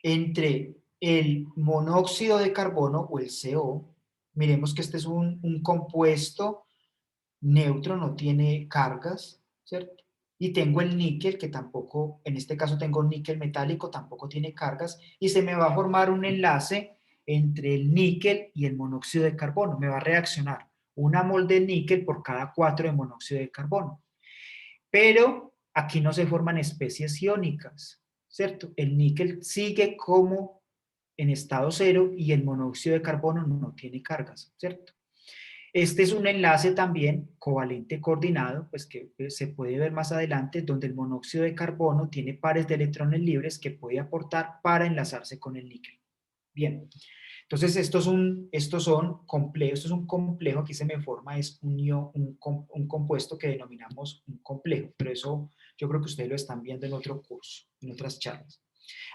S1: entre el monóxido de carbono o el CO. Miremos que este es un compuesto neutro, no tiene cargas, ¿cierto? Y tengo el níquel, que tampoco, en este caso tengo níquel metálico, tampoco tiene cargas, y se me va a formar un enlace entre el níquel y el monóxido de carbono. Me va a reaccionar una mol de níquel por cada 4 de monóxido de carbono. Pero aquí no se forman especies iónicas, ¿cierto? El níquel sigue como en estado cero y el monóxido de carbono no tiene cargas, ¿cierto? Este es un enlace también covalente coordinado, pues que se puede ver más adelante, donde el monóxido de carbono tiene pares de electrones libres que puede aportar para enlazarse con el níquel. Bien, entonces esto es un complejo, aquí se me forma, es un compuesto que denominamos un complejo, pero eso yo creo que ustedes lo están viendo en otro curso, en otras charlas.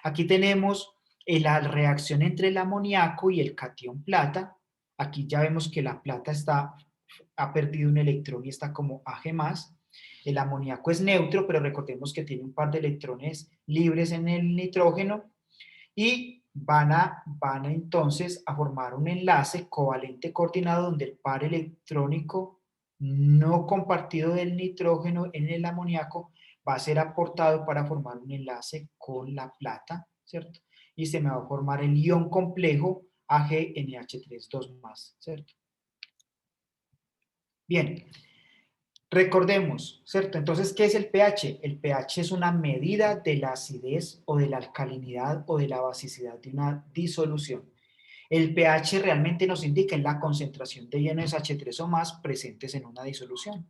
S1: Aquí tenemos la reacción entre el amoníaco y el catión plata. Aquí ya vemos que la plata ha perdido un electrón y está como Ag+. El amoníaco es neutro, pero recordemos que tiene un par de electrones libres en el nitrógeno y van a entonces a formar un enlace covalente coordinado donde el par electrónico no compartido del nitrógeno en el amoníaco va a ser aportado para formar un enlace con la plata, ¿cierto? Y se me va a formar el ion complejo AgNH3 2+, ¿cierto? Bien, recordemos, ¿cierto? Entonces, ¿qué es el pH? El pH es una medida de la acidez o de la alcalinidad o de la basicidad de una disolución. El pH realmente nos indica la concentración de iones H3 o más presentes en una disolución.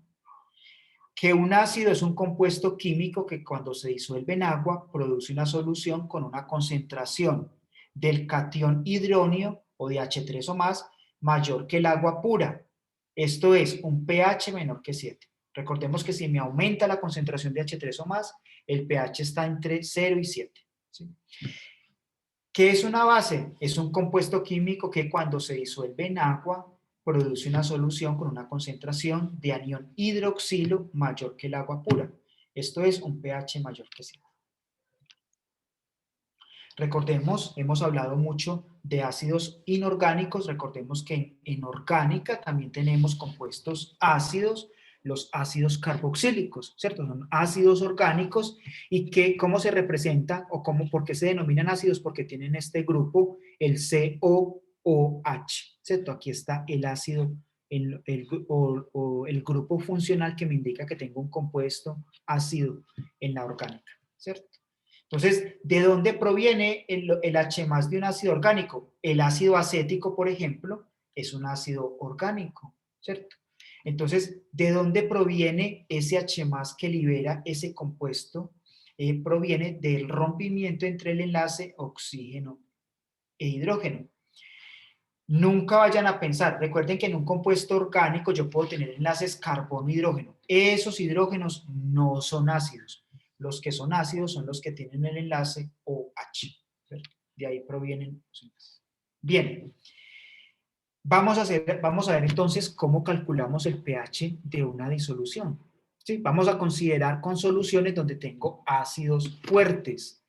S1: Que un ácido es un compuesto químico que cuando se disuelve en agua produce una solución con una concentración del catión hidróneo o de H3 o más mayor que el agua pura. Esto es un pH menor que 7. Recordemos que si me aumenta la concentración de H3 o más, el pH está entre 0 y 7. ¿Sí? ¿Qué es una base? Es un compuesto químico que cuando se disuelve en agua produce una solución con una concentración de anión hidroxilo mayor que el agua pura. Esto es un pH mayor que 7. Recordemos, hemos hablado mucho de ácidos inorgánicos. Recordemos que en orgánica también tenemos compuestos ácidos, los ácidos carboxílicos, ¿cierto? Son ácidos orgánicos y que, ¿cómo se representa o por qué se denominan ácidos? Porque tienen este grupo, el COOH, ¿cierto? Aquí está el ácido, o el grupo funcional que me indica que tengo un compuesto ácido en la orgánica, ¿cierto? Entonces, ¿de dónde proviene el H+ de un ácido orgánico? El ácido acético, por ejemplo, es un ácido orgánico, ¿cierto? Entonces, ¿de dónde proviene ese H+ que libera ese compuesto? Proviene del rompimiento entre el enlace oxígeno e hidrógeno. Nunca vayan a pensar, recuerden que en un compuesto orgánico yo puedo tener enlaces carbono-hidrógeno. Esos hidrógenos no son ácidos. Los que son ácidos son los que tienen el enlace OH. ¿Cierto? De ahí provienen los enlaces. Bien, vamos a ver entonces cómo calculamos el pH de una disolución. ¿Sí? Vamos a considerar con soluciones donde tengo ácidos fuertes.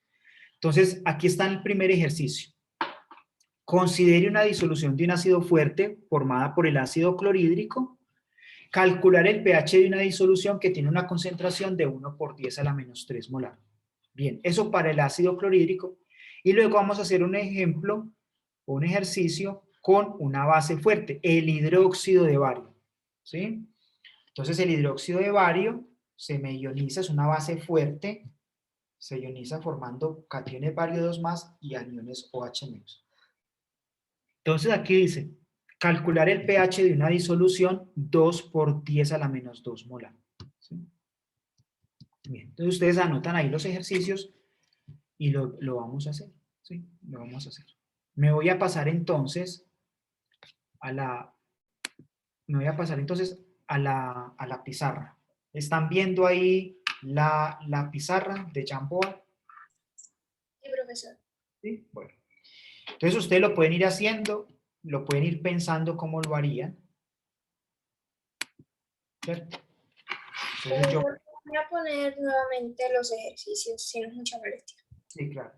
S1: Entonces, aquí está el primer ejercicio. Considere una disolución de un ácido fuerte formada por el ácido clorhídrico. Calcular el pH de una disolución que tiene una concentración de 1 × 10⁻³ molar. Bien, eso para el ácido clorhídrico. Y luego vamos a hacer un ejemplo, un ejercicio con una base fuerte, el hidróxido de bario. ¿Sí? Entonces el hidróxido de bario se me ioniza, es una base fuerte, se ioniza formando cationes bario 2+ y aniones OH-. Entonces aquí dice, calcular el pH de una disolución 2 × 10⁻² molar. ¿Sí? Bien, entonces ustedes anotan ahí los ejercicios y lo vamos a hacer. ¿Sí? Lo vamos a hacer. Me voy a pasar entonces a la, a la pizarra. ¿Están viendo ahí la pizarra de Jamboard?
S3: Sí, profesor.
S1: ¿Sí? Bueno. Entonces ustedes lo pueden ir haciendo, lo pueden ir pensando cómo lo harían. ¿Cierto? Entonces yo...
S3: Voy a poner nuevamente los ejercicios, si no es mucha molestia.
S1: Sí, claro.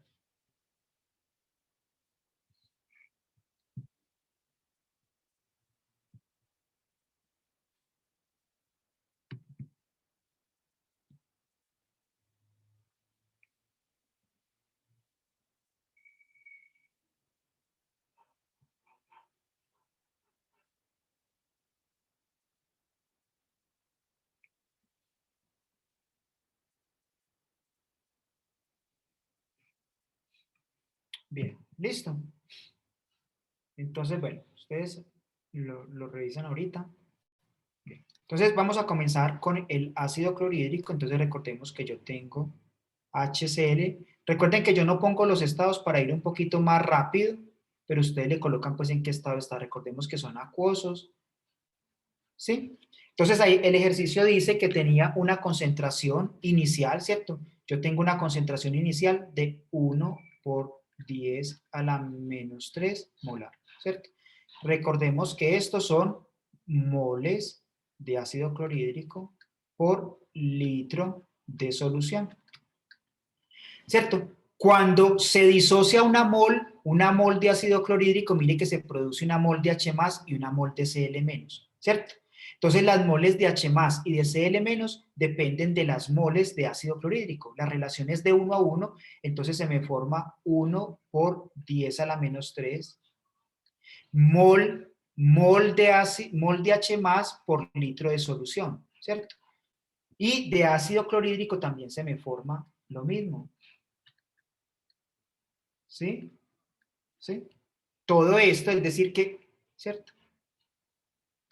S1: Bien, listo. Entonces, bueno, ustedes lo revisan ahorita. Bien. Entonces vamos a comenzar con el ácido clorhídrico. Entonces recordemos que yo tengo HCl. Recuerden que yo no pongo los estados para ir un poquito más rápido, pero ustedes le colocan pues en qué estado está. Recordemos que son acuosos, ¿sí? Entonces ahí el ejercicio dice que tenía una concentración inicial, ¿cierto? Yo tengo una concentración inicial de 1 por 10 a la menos 3 molar, ¿cierto? Recordemos que estos son moles de ácido clorhídrico por litro de solución, ¿cierto? Cuando se disocia una mol de ácido clorhídrico, mire que se produce una mol de H más y una mol de Cl menos, ¿cierto? Entonces las moles de H más y de Cl menos dependen de las moles de ácido clorhídrico. La relación es de 1 a 1, entonces se me forma 1 por 10 a la menos 3 mol de H más por litro de solución, ¿cierto? Y de ácido clorhídrico también se me forma lo mismo. ¿Sí? ¿Sí? Todo esto es decir que, ¿cierto?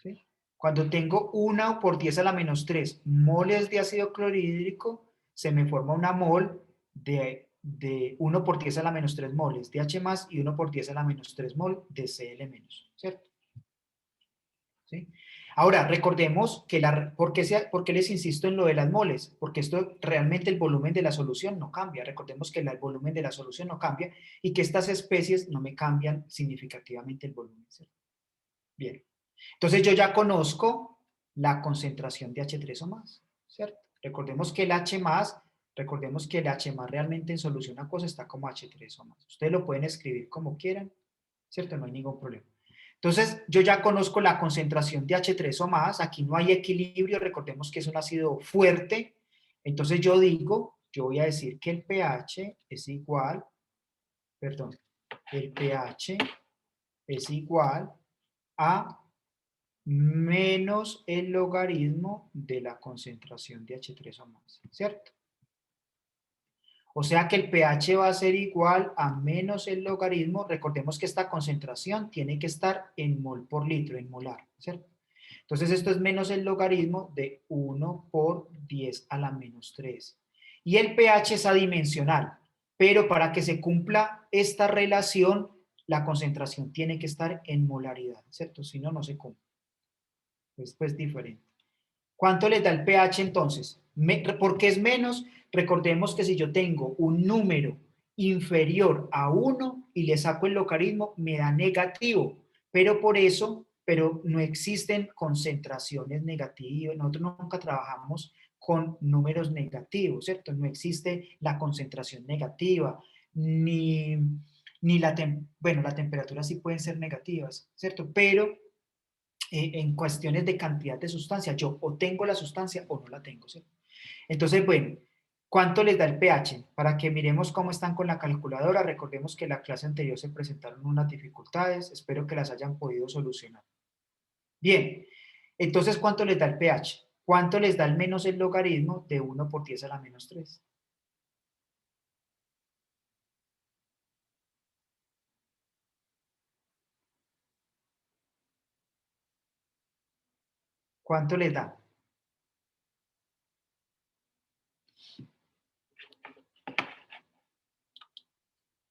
S1: ¿Sí? Cuando tengo 1 por 10 a la menos 3 moles de ácido clorhídrico, se me forma una mol de 1 por 10 a la menos 3 moles de H más y 1 por 10 a la menos 3 mol de Cl menos, ¿cierto? ¿Sí? Ahora, recordemos que ¿por qué les insisto en lo de las moles? Porque esto realmente el volumen de la solución no cambia. Recordemos que el volumen de la solución no cambia y que estas especies no me cambian significativamente el volumen. ¿Cierto? Bien. Entonces yo ya conozco la concentración de H3 o más, ¿cierto? Recordemos que el H más realmente en solución acuosa está como H3 o más. Ustedes lo pueden escribir como quieran, ¿cierto? No hay ningún problema. Entonces, yo ya conozco la concentración de H3 o más, aquí no hay equilibrio, recordemos que es un ácido fuerte, entonces yo voy a decir que el pH es igual, perdón, el pH es igual a menos el logaritmo de la concentración de H3 o más, ¿cierto? O sea que el pH va a ser igual a menos el logaritmo. Recordemos que esta concentración tiene que estar en mol por litro, en molar, ¿cierto? Entonces esto es menos el logaritmo de 1 por 10 a la menos 3. Y el pH es adimensional, pero para que se cumpla esta relación, la concentración tiene que estar en molaridad, ¿cierto? Si no, no se cumple. Es pues diferente. ¿Cuánto les da el pH entonces? ¿Por qué es menos? Recordemos que si yo tengo un número inferior a 1 y le saco el logaritmo, me da negativo. Pero no existen concentraciones negativas. Nosotros nunca trabajamos con números negativos, ¿cierto? No existe la concentración negativa, ni la temperatura sí pueden ser negativas, ¿cierto? Pero en cuestiones de cantidad de sustancia, yo o tengo la sustancia o no la tengo, ¿sí? Entonces, bueno, ¿cuánto les da el pH? Para que miremos cómo están con la calculadora, recordemos que en la clase anterior se presentaron unas dificultades, espero que las hayan podido solucionar. Bien, entonces, ¿cuánto les da el pH? ¿Cuánto les da el menos el logaritmo de 1 por 10 a la menos 3? ¿Cuánto les da?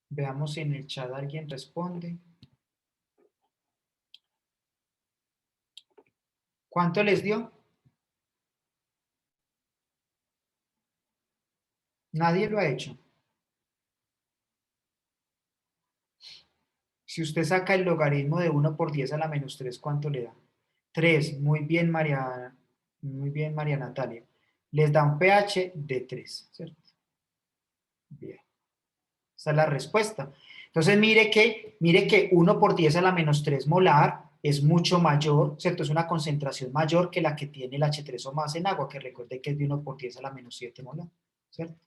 S1: Veamos si en el chat alguien responde. ¿Cuánto les dio? Nadie lo ha hecho. Si usted saca el logaritmo de 1 por 10 a la menos 3, ¿cuánto le da? 3. Muy bien, María Natalia. Les da un pH de 3, ¿cierto? Bien. Esa es la respuesta. Entonces, mire que 1 por 10 a la menos 3 molar es mucho mayor, ¿cierto? Es una concentración mayor que la que tiene el H3 o más en agua, que recuerde que es de 1 por 10 a la menos 7 molar, ¿cierto?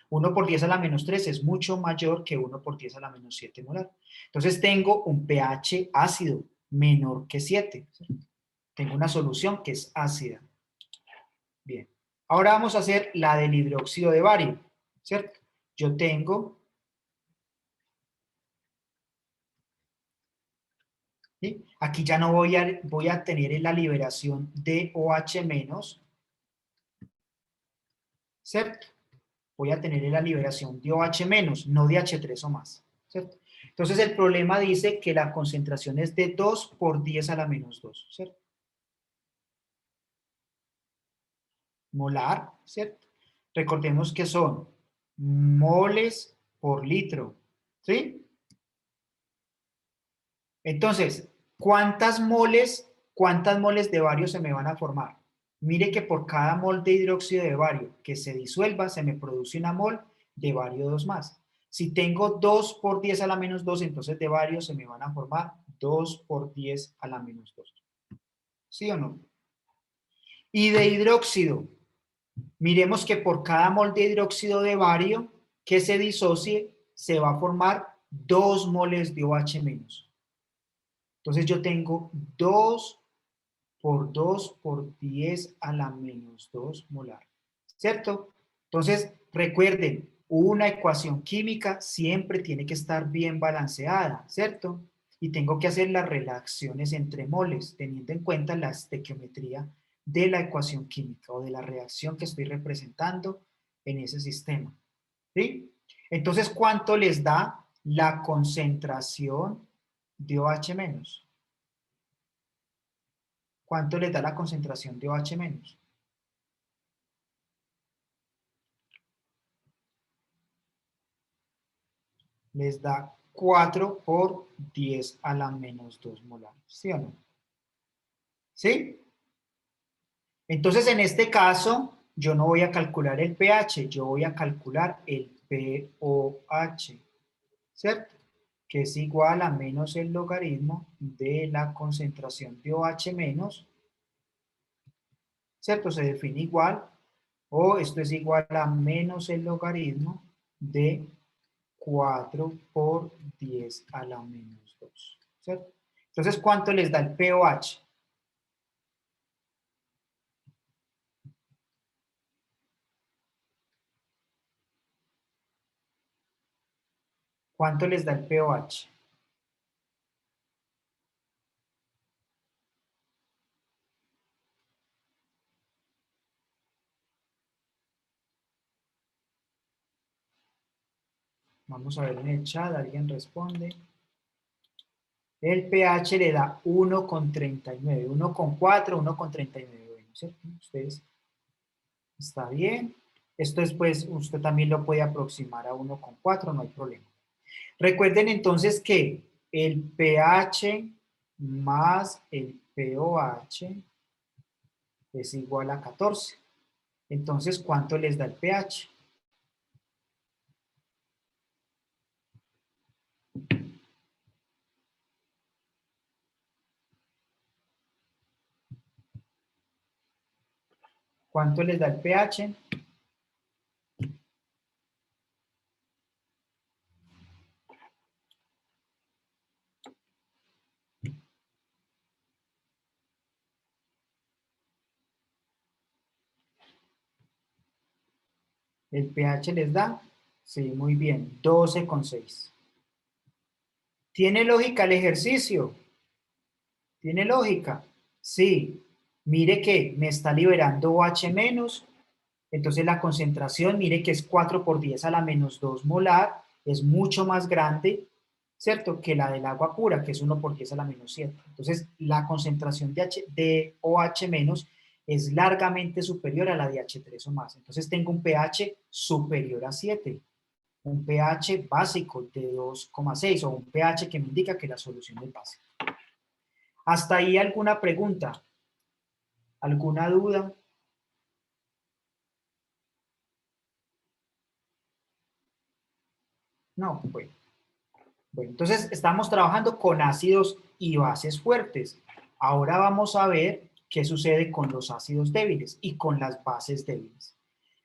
S1: 1 por 10 a la menos 3 es mucho mayor que 1 por 10 a la menos 7 molar. Entonces tengo un pH ácido menor que 7. ¿Cierto? Tengo una solución que es ácida. Bien. Ahora vamos a hacer la del hidróxido de bario, ¿cierto? Yo tengo ¿sí? Aquí ya no voy a tener la liberación de OH-, ¿cierto? Voy a tener la liberación de OH-, no de H3 o más, ¿cierto? Entonces el problema dice que la concentración es de 2 por 10 a la menos 2, ¿cierto? Molar, ¿cierto? Recordemos que son moles por litro, ¿sí? Entonces, cuántas moles de bario se me van a formar? Mire que por cada mol de hidróxido de bario que se disuelva, se me produce una mol de bario 2 más. Si tengo 2 por 10 a la menos 2, entonces de bario se me van a formar 2 por 10 a la menos 2. ¿Sí o no? Y de hidróxido, miremos que por cada mol de hidróxido de bario que se disocie, se va a formar 2 moles de OH-. Entonces yo tengo 2 por 2 por 10 a la menos 2 molar, ¿cierto? Entonces, recuerden, una ecuación química siempre tiene que estar bien balanceada, ¿cierto? Y tengo que hacer las relaciones entre moles, teniendo en cuenta la estequiometría de la ecuación química o de la reacción que estoy representando en ese sistema, ¿sí? Entonces, ¿cuánto les da la concentración de OH-? ¿Cuánto les da la concentración de OH-? Les da 4 por 10 a la menos 2 molar, ¿sí o no? ¿Sí? Entonces, en este caso, yo no voy a calcular el pH, yo voy a calcular el pOH, ¿cierto? Que es igual a menos el logaritmo de la concentración de OH-, ¿cierto? Se define igual, o esto es igual a menos el logaritmo de 4 por 10 a la menos 2, ¿cierto? Entonces, ¿cuánto les da el pOH? ¿Cuánto les da el pOH? Vamos a ver en el chat, alguien responde. El pH le da 1,39, 1,4, 1,39, bueno, ¿cierto? Ustedes, está bien. Esto después usted también lo puede aproximar a 1,4, no hay problema. Recuerden entonces que el pH más el pOH es igual a 14. Entonces, ¿cuánto les da el pH? ¿Cuánto les da el pH? El pH les da, sí, muy bien, 12,6. ¿Tiene lógica el ejercicio? ¿Tiene lógica? Sí. Mire que me está liberando OH-, entonces la concentración, mire que es 4 por 10 a la menos 2 molar, es mucho más grande, ¿cierto? Que la del agua pura, que es 1 por 10 a la menos 7. Entonces, la concentración de OH- es largamente superior a la de H3 o más. Entonces, tengo un pH superior a 7, un pH básico de 2,6 o un pH que me indica que la solución es básica. ¿Hasta ahí alguna pregunta? ¿Alguna duda? No, bueno. Bueno, entonces estamos trabajando con ácidos y bases fuertes. Ahora vamos a ver qué sucede con los ácidos débiles y con las bases débiles.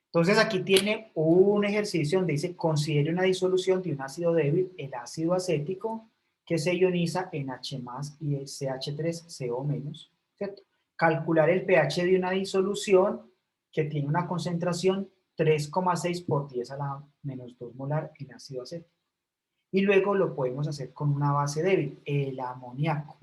S1: Entonces aquí tiene un ejercicio donde dice, considere una disolución de un ácido débil, el ácido acético, que se ioniza en H+ y CH3CO-, ¿cierto? Calcular el pH de una disolución que tiene una concentración 3,6 por 10 a la menos 2 molar en ácido acético. Y luego lo podemos hacer con una base débil, el amoníaco.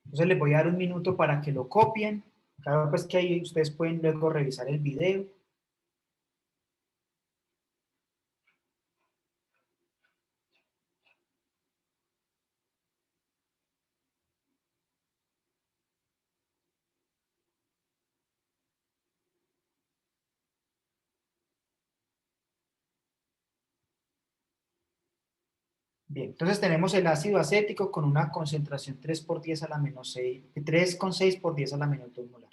S1: Entonces les voy a dar un minuto para que lo copien. Claro, pues que ahí ustedes pueden luego revisar el video. Bien, entonces tenemos el ácido acético con una concentración 3 por 10 a la menos 6, 3,6 por 10 a la menos 2 molar.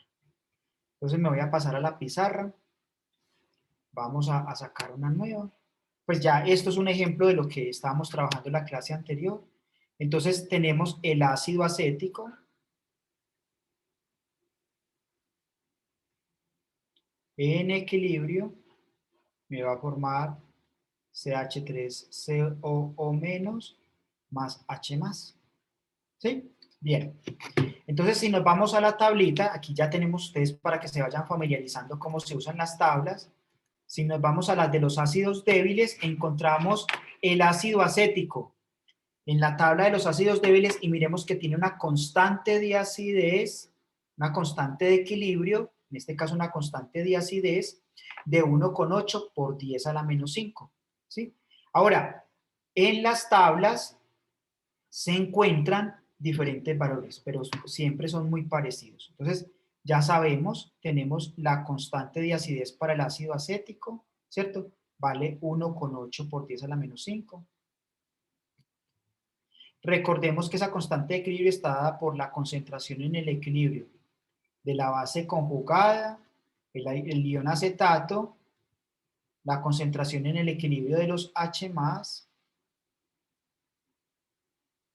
S1: Entonces me voy a pasar a la pizarra. Vamos a sacar una nueva. Pues ya esto es un ejemplo de lo que estábamos trabajando en la clase anterior. Entonces tenemos el ácido acético. En equilibrio me va a formar CH3COO menos más H más. ¿Sí? Bien. Entonces, si nos vamos a la tablita, aquí ya tenemos ustedes para que se vayan familiarizando cómo se usan las tablas. Si nos vamos a las de los ácidos débiles, encontramos el ácido acético en la tabla de los ácidos débiles y miremos que tiene una constante de acidez, una constante de equilibrio, en este caso una constante de acidez de 1,8 por 10 a la menos 5. ¿Sí? Ahora, en las tablas se encuentran diferentes valores, pero siempre son muy parecidos. Entonces, ya sabemos, tenemos la constante de acidez para el ácido acético, ¿cierto? Vale 1,8 por 10 a la menos 5. Recordemos que esa constante de equilibrio está dada por la concentración en el equilibrio de la base conjugada, el ion acetato, la concentración en el equilibrio de los H+,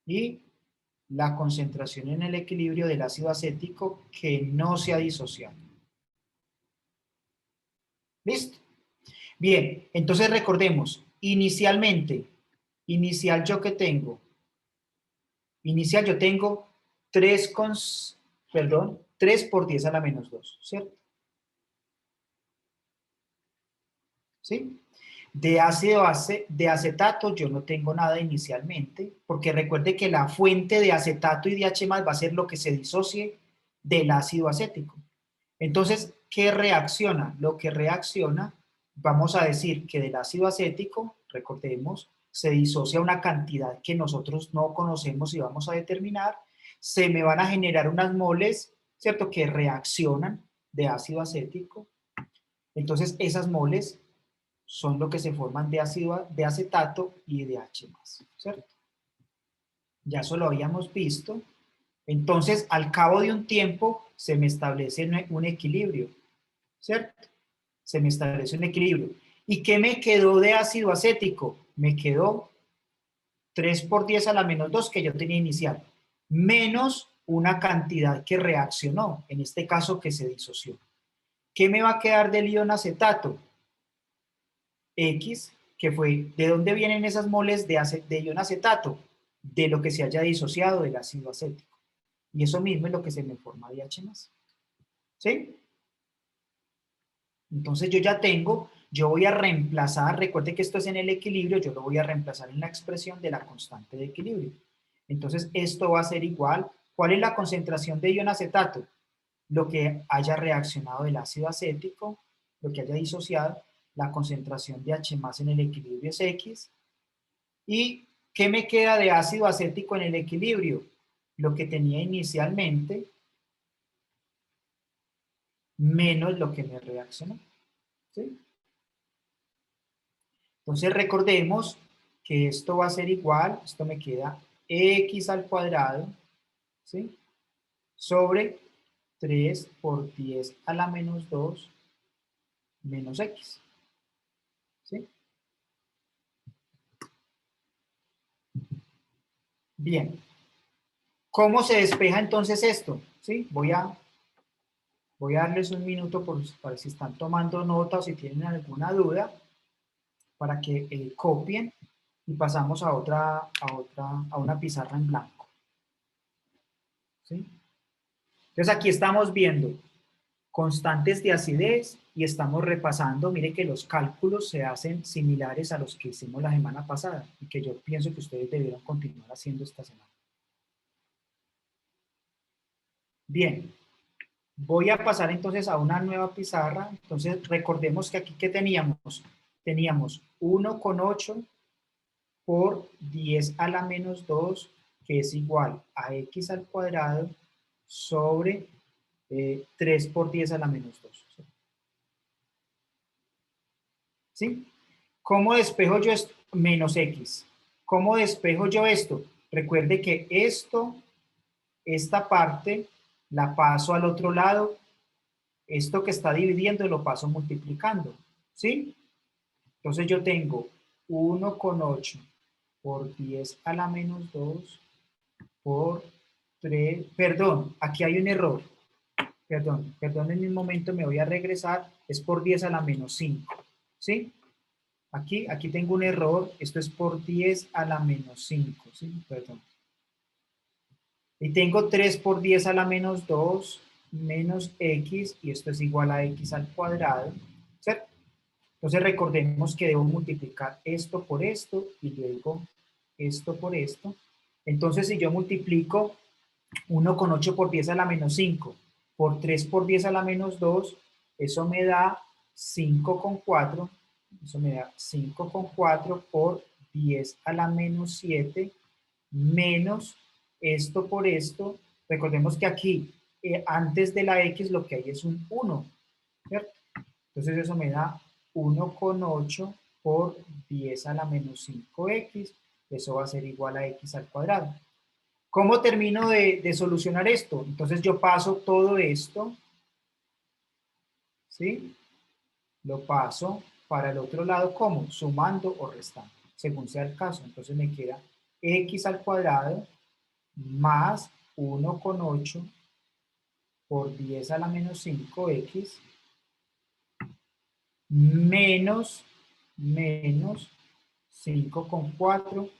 S1: y la concentración en el equilibrio del ácido acético que no se ha disociado. ¿Listo? Bien, entonces recordemos, inicialmente, inicial yo que tengo, inicial yo tengo 3 por 10 a la menos 2, ¿cierto? ¿Sí? De de acetato yo no tengo nada inicialmente, porque recuerde que la fuente de acetato y de H+ va a ser lo que se disocie del ácido acético. Entonces, ¿qué reacciona? Lo que reacciona, vamos a decir que del ácido acético, recordemos, se disocia una cantidad que nosotros no conocemos y vamos a determinar, se me van a generar unas moles, ¿cierto?, que reaccionan de ácido acético. Entonces, esas moles son lo que se forman de ácido, de acetato y de H+, ¿cierto? Ya eso lo habíamos visto. Entonces, al cabo de un tiempo, se me establece un equilibrio, ¿cierto? Se me establece un equilibrio. ¿Y qué me quedó de ácido acético? Me quedó 3 por 10 a la menos 2 que yo tenía inicial, menos una cantidad que reaccionó, en este caso que se disoció. ¿Qué me va a quedar del ion acetato? X, que fue, ¿de dónde vienen esas moles de ion acetato? De lo que se haya disociado del ácido acético. Y eso mismo es lo que se me forma de H+. ¿Sí? Entonces yo ya tengo, yo voy a reemplazar, recuerde que esto es en el equilibrio, yo lo voy a reemplazar en la expresión de la constante de equilibrio. Entonces esto va a ser igual, ¿cuál es la concentración de ion acetato? Lo que haya reaccionado del ácido acético, lo que haya disociado, la concentración de H+ en el equilibrio es X. ¿Y qué me queda de ácido acético en el equilibrio? Lo que tenía inicialmente menos lo que me reaccionó. ¿Sí? Entonces recordemos que esto va a ser igual, esto me queda x al cuadrado, ¿sí? Sobre 3 por 10 a la menos 2 menos x, ¿sí? Bien, ¿cómo se despeja entonces esto? ¿Sí? Voy a darles un minuto para si están tomando nota o si tienen alguna duda, para que copien y pasamos a una pizarra en blanco, ¿sí? Entonces aquí estamos viendo constantes de acidez y estamos repasando, mire que los cálculos se hacen similares a los que hicimos la semana pasada y que yo pienso que ustedes debieron continuar haciendo esta semana. Bien, voy a pasar entonces a una nueva pizarra. Entonces recordemos que aquí, ¿qué teníamos? Teníamos 1,8 por 10 a la menos 2, que es igual a x al cuadrado sobre 3 por 10 a la menos 2. ¿Sí? ¿Cómo despejo yo esto? Menos x. ¿Cómo despejo yo esto? Recuerde que esta parte la paso al otro lado. Esto que está dividiendo lo paso multiplicando. ¿Sí? Entonces yo tengo 1,8 por 10 a la menos 2 por 3. Perdón, aquí hay un error. Perdón, en un momento me voy a regresar. Es por 10 a la menos 5. ¿Sí? Aquí tengo un error, esto es por 10 a la menos 5, ¿sí? Perdón. Y tengo 3 por 10 a la menos 2 menos x, y esto es igual a x al cuadrado, ¿cierto? Entonces recordemos que debo multiplicar esto por esto y luego esto por esto. Entonces si yo multiplico 1,8 por 10 a la menos 5 por 3 por 10 a la menos 2, eso me da 5,4. Eso me da 5,4 por 10 a la menos 7 menos esto por esto. Recordemos que aquí, antes de la x, lo que hay es un 1, ¿cierto? Entonces eso me da 1,8 por 10 a la menos 5x. Eso va a ser igual a x al cuadrado. ¿Cómo termino de solucionar esto? Entonces yo paso todo esto, ¿sí? Lo paso para el otro lado, ¿cómo? Sumando o restando, según sea el caso. Entonces me queda x al cuadrado más 1,8 por 10 a la menos 5x menos 5,4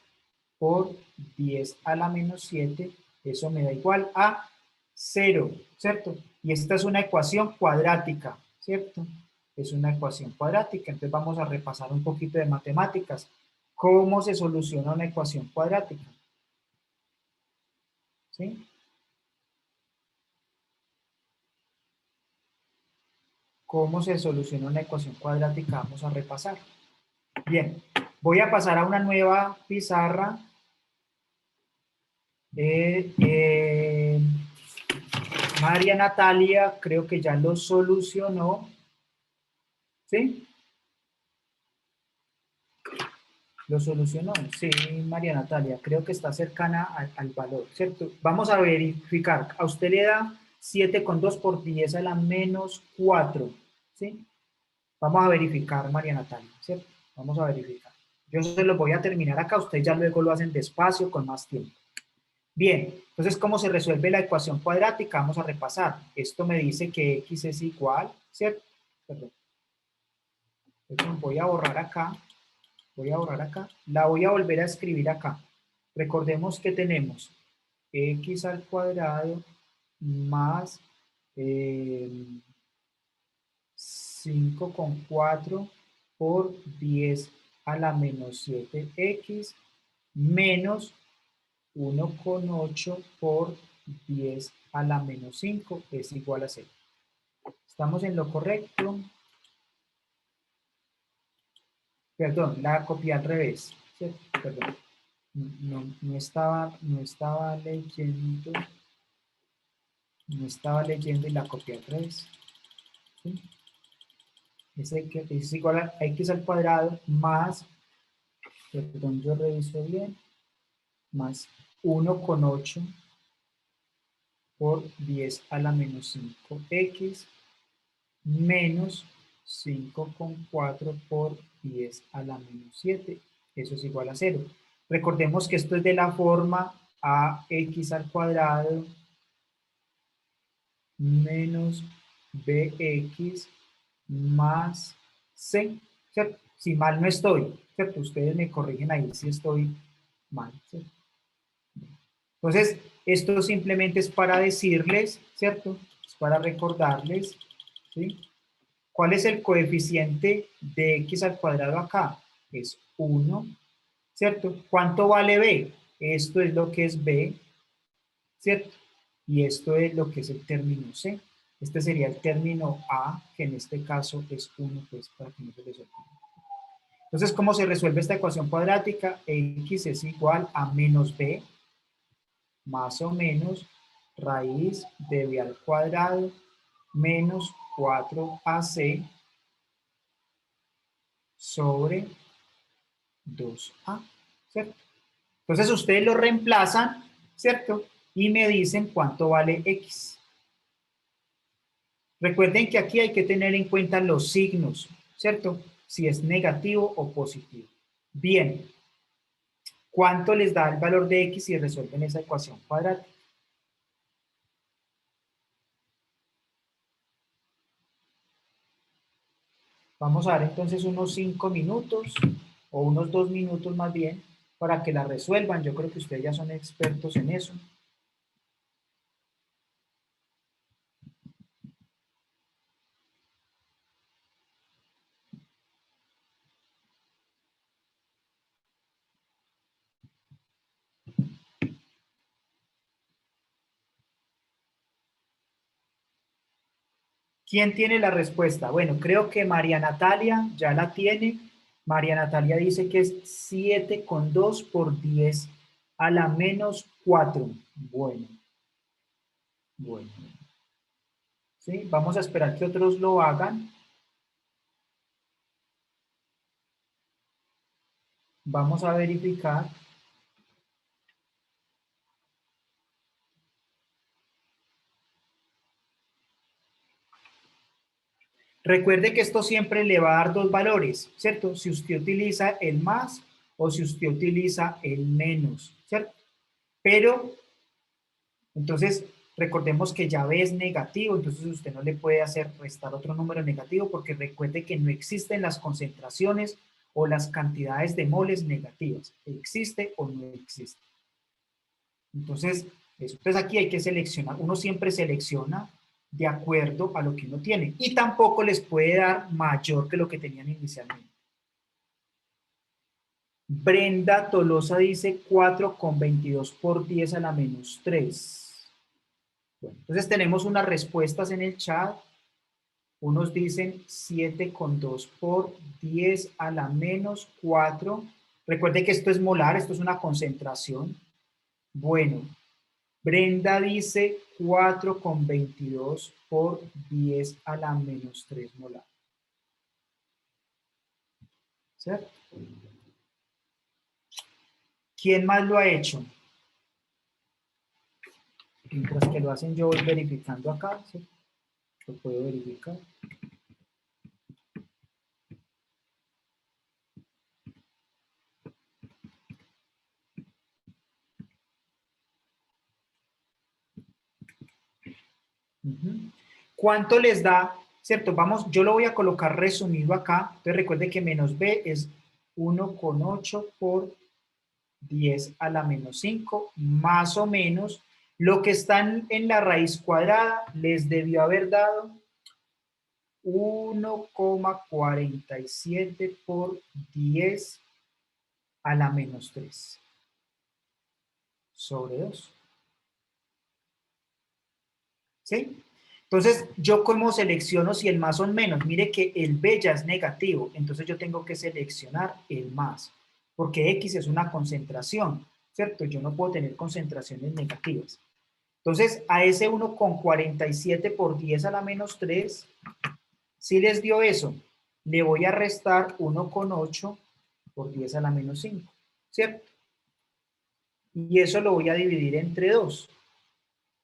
S1: por 10 a la menos 7. Eso me da igual a 0, ¿cierto? Y esta es una ecuación cuadrática, ¿cierto? Es una ecuación cuadrática. Entonces vamos a repasar un poquito de matemáticas. ¿Cómo se soluciona una ecuación cuadrática? ¿Sí? ¿Cómo se soluciona una ecuación cuadrática? Vamos a repasar. Bien, voy a pasar a una nueva pizarra. María Natalia, creo que ya lo solucionó. ¿Sí? ¿Lo solucionó? Sí, María Natalia, creo que está cercana al valor, ¿cierto? Vamos a verificar. A usted le da 7,2 por 10 a la menos 4, ¿sí? Vamos a verificar, María Natalia, ¿cierto? Vamos a verificar. Yo se lo voy a terminar acá, ustedes ya luego lo hacen despacio, con más tiempo. Bien, entonces, ¿cómo se resuelve la ecuación cuadrática? Vamos a repasar. Esto me dice que x es igual, ¿cierto? Perdón. Entonces, voy a borrar acá. La voy a volver a escribir acá. Recordemos que tenemos x al cuadrado más 5,4 por 10 a la menos 7x menos 1,8 por 10 a la menos 5 es igual a 0. ¿Estamos en lo correcto? Perdón, la copié al revés. ¿Cierto? Perdón. No estaba leyendo. No estaba leyendo y la copié al revés. ¿Sí? Es igual a x al cuadrado más, perdón, yo reviso bien, más 1,8 por 10 a la menos 5x menos 5,4 por 10 a la menos 7. Eso es igual a 0. Recordemos que esto es de la forma ax al cuadrado menos bx más c, ¿cierto? Si mal no estoy, ¿cierto? Ustedes me corrigen ahí si estoy mal, ¿cierto? Entonces, esto simplemente es para decirles, ¿cierto? Es para recordarles, ¿sí? ¿Cuál es el coeficiente de x al cuadrado acá? Es 1, ¿cierto? ¿Cuánto vale b? Esto es lo que es b, ¿cierto? y esto es lo que es el término C. Este sería el término A, que en este caso es 1, pues para que no se les olvide. Entonces, ¿cómo se resuelve esta ecuación cuadrática? X es igual a menos B más o menos raíz de B al cuadrado menos 4AC sobre 2A, ¿cierto? Entonces ustedes lo reemplazan, ¿cierto? Y me dicen cuánto vale X. Recuerden que aquí hay que tener en cuenta los signos, ¿cierto? Si es negativo o positivo. Bien, ¿cuánto les da el valor de X si resuelven esa ecuación cuadrática? Vamos a dar entonces unos 5 minutos o unos 2 minutos más bien para que la resuelvan. Yo creo que ustedes ya son expertos en eso. ¿Quién tiene la respuesta? Bueno, creo que María Natalia ya la tiene. María Natalia dice que es 7,2 por 10 a la menos 4. Bueno, bueno. ¿Sí? Vamos a esperar que otros lo hagan. Vamos a verificar. Recuerde que esto siempre le va a dar dos valores, ¿cierto? Si usted utiliza el más o si usted utiliza el menos, ¿cierto? Pero, entonces, recordemos que ya B es negativo, entonces usted no le puede hacer restar otro número negativo porque recuerde que no existen las concentraciones o las cantidades de moles negativas. ¿Existe o no existe? Entonces, eso. Entonces aquí hay que seleccionar. Uno siempre selecciona de acuerdo a lo que uno tiene. Y tampoco les puede dar mayor que lo que tenían inicialmente. Brenda Tolosa dice 4,22 por 10 a la menos 3. Bueno, entonces tenemos unas respuestas en el chat. Unos dicen 7,2 por 10 a la menos 4. Recuerde que esto es molar, esto es una concentración. Bueno, Brenda dice 4,22 por 10 a la menos 3 molar. ¿Cierto? ¿Quién más lo ha hecho? Mientras que lo hacen yo voy verificando acá, ¿sí? Lo puedo verificar. ¿Cuánto les da? ¿Cierto? Vamos, yo lo voy a colocar resumido acá. Entonces recuerde que menos B es 1,8 por 10 a la menos 5, más o menos. Lo que están en la raíz cuadrada les debió haber dado 1,47 por 10 a la menos 3 sobre 2. ¿Sí? Entonces, ¿yo cómo selecciono si el más o el menos? Mire que el B ya es negativo, entonces yo tengo que seleccionar el más, porque X es una concentración, ¿cierto? Yo no puedo tener concentraciones negativas. Entonces, a ese 1,47 por 10 a la menos 3, si les dio eso, le voy a restar 1,8 por 10 a la menos 5, ¿cierto? Y eso lo voy a dividir entre 2.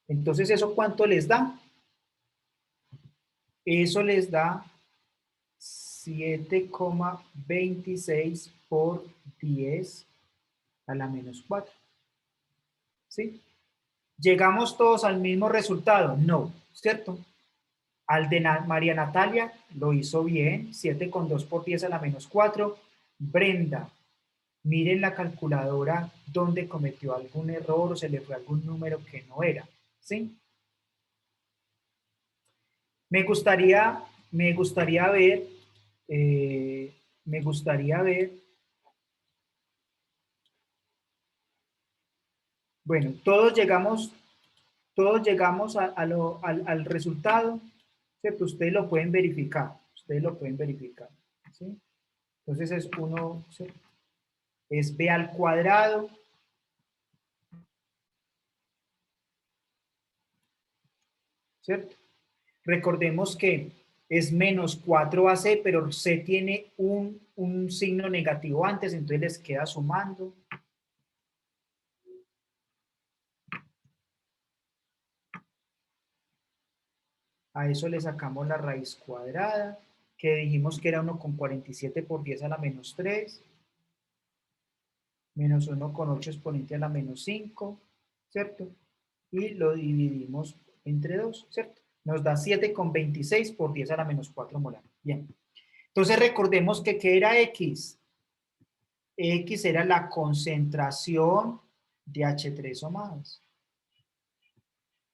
S1: Entonces, ¿eso cuánto les da? Eso les da 7,26 por 10 a la menos 4. ¿Sí? ¿Llegamos todos al mismo resultado? No, ¿cierto? Al de María Natalia lo hizo bien, 7,2 por 10 a la menos 4. Brenda, miren la calculadora donde cometió algún error o se le fue algún número que no era, ¿sí? Me gustaría, me gustaría ver, me gustaría ver, bueno, todos llegamos al resultado, ¿cierto? Ustedes lo pueden verificar, ¿sí? Entonces es 1, ¿cierto? Es b al cuadrado ¿cierto? Recordemos que es menos 4ac, pero c tiene un signo negativo antes, entonces les queda sumando. A eso le sacamos la raíz cuadrada, que dijimos que era 1,47 por 10 a la menos 3, menos 1,8 exponente a la menos 5, ¿cierto? Y lo dividimos entre 2, ¿cierto? Nos da 7,26 por 10 a la menos 4 molar. Bien. Entonces recordemos que ¿qué era X? X era la concentración de H3O más.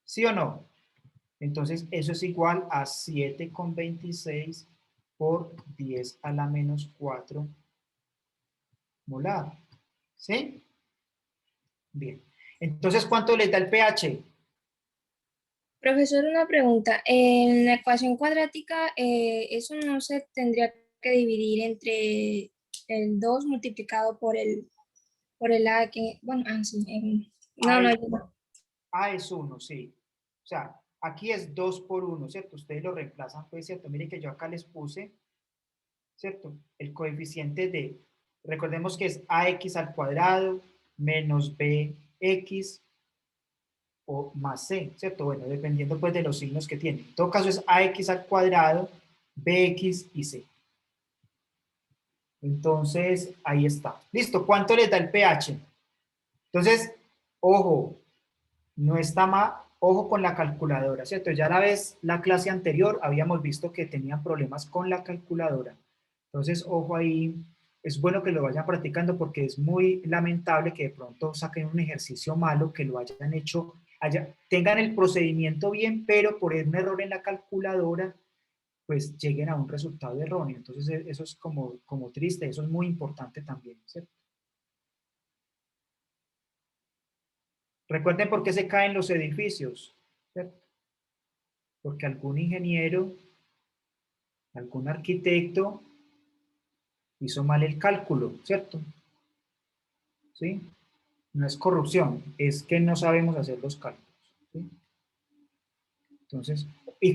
S1: ¿Sí o no? Entonces eso es igual a 7,26 por 10 a la menos 4 molar. ¿Sí? Bien. Entonces, ¿cuánto les da el pH?
S3: Profesor, una pregunta. En la ecuación cuadrática, eso no se tendría que dividir entre el 2 multiplicado por el A, que, bueno, sí.
S1: A
S3: No, no,
S1: es,
S3: no.
S1: A es 1, sí. O sea, aquí es 2 por 1, ¿cierto? Ustedes lo reemplazan, pues, ¿cierto? Miren que yo acá les puse, ¿cierto? El coeficiente de, recordemos que es AX al cuadrado menos BX o más C, ¿cierto? Bueno, dependiendo pues de los signos que tiene. En todo caso es AX al cuadrado, BX y C. Entonces, ahí está. Listo, ¿cuánto les da el pH? Entonces, ojo, no está mal, ojo con la calculadora, ¿cierto? Ya la vez, la clase anterior, habíamos visto que tenían problemas con la calculadora. Entonces, ojo ahí, es bueno que lo vayan practicando porque es muy lamentable que de pronto saquen un ejercicio malo, que lo hayan hecho, tengan el procedimiento bien, pero por un error en la calculadora, pues lleguen a un resultado erróneo. Entonces, eso es como triste, eso es muy importante también, ¿cierto? Recuerden por qué se caen los edificios, ¿cierto? Porque algún ingeniero, algún arquitecto hizo mal el cálculo, ¿cierto? ¿Sí? No es corrupción, es que no sabemos hacer los cálculos, ¿sí? Entonces,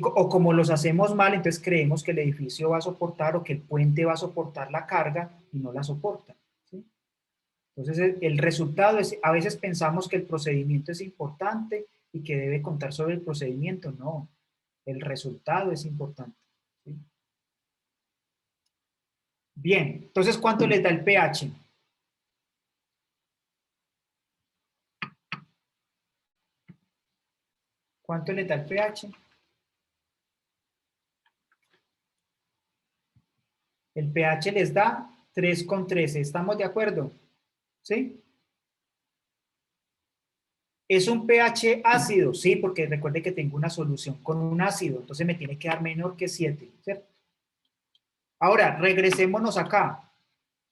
S1: o como los hacemos mal, entonces creemos que el edificio va a soportar o que el puente va a soportar la carga y no la soporta, ¿sí? Entonces, el resultado es, a veces pensamos que el procedimiento es importante y que debe contar sobre el procedimiento, no, el resultado es importante, ¿sí? Bien, entonces, ¿cuánto les da el pH? ¿Cuánto les da el pH? El pH les da 3,13, ¿estamos de acuerdo? ¿Sí? ¿Es un pH ácido? Sí, porque recuerde que tengo una solución con un ácido, entonces me tiene que dar menor que 7, ¿cierto? Ahora, regresémonos acá.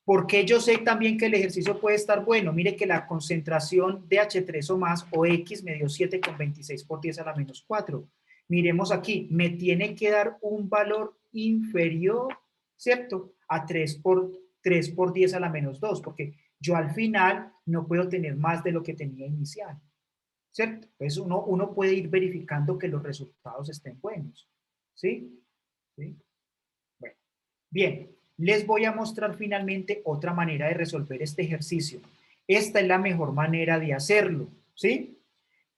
S1: ¿Por qué yo sé también que el ejercicio puede estar bueno? Mire que la concentración de H3 o más, o X, me dio 7,26 por 10 a la menos 4. Miremos aquí, me tiene que dar un valor inferior, ¿cierto? A 3 por 10 a la menos 2, porque yo al final no puedo tener más de lo que tenía inicial, ¿cierto? Entonces uno puede ir verificando que los resultados estén buenos, ¿sí? ¿Sí? Bueno, bien, les voy a mostrar finalmente otra manera de resolver este ejercicio. Esta es la mejor manera de hacerlo, ¿sí?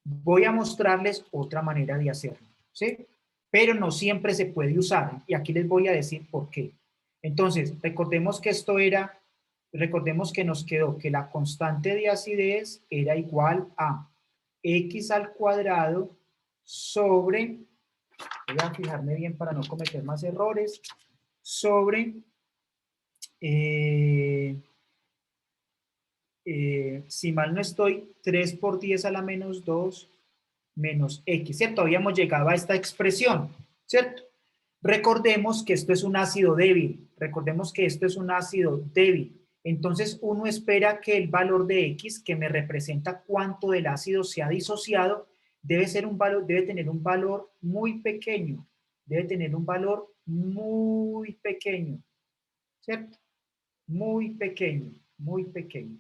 S1: Voy a mostrarles otra manera de hacerlo, ¿sí? Pero no siempre se puede usar, y aquí les voy a decir por qué. Entonces, recordemos que recordemos que nos quedó que la constante de acidez era igual a x al cuadrado sobre, voy a fijarme bien para no cometer más errores, sobre si mal no estoy, 3 por 10 a la menos 2 menos x, ¿cierto? Habíamos llegado a esta expresión, ¿cierto? Recordemos que esto es un ácido débil, entonces uno espera que el valor de x, que me representa cuánto del ácido se ha disociado, debe tener un valor muy pequeño, debe tener un valor muy pequeño, ¿cierto? Muy pequeño, muy pequeño,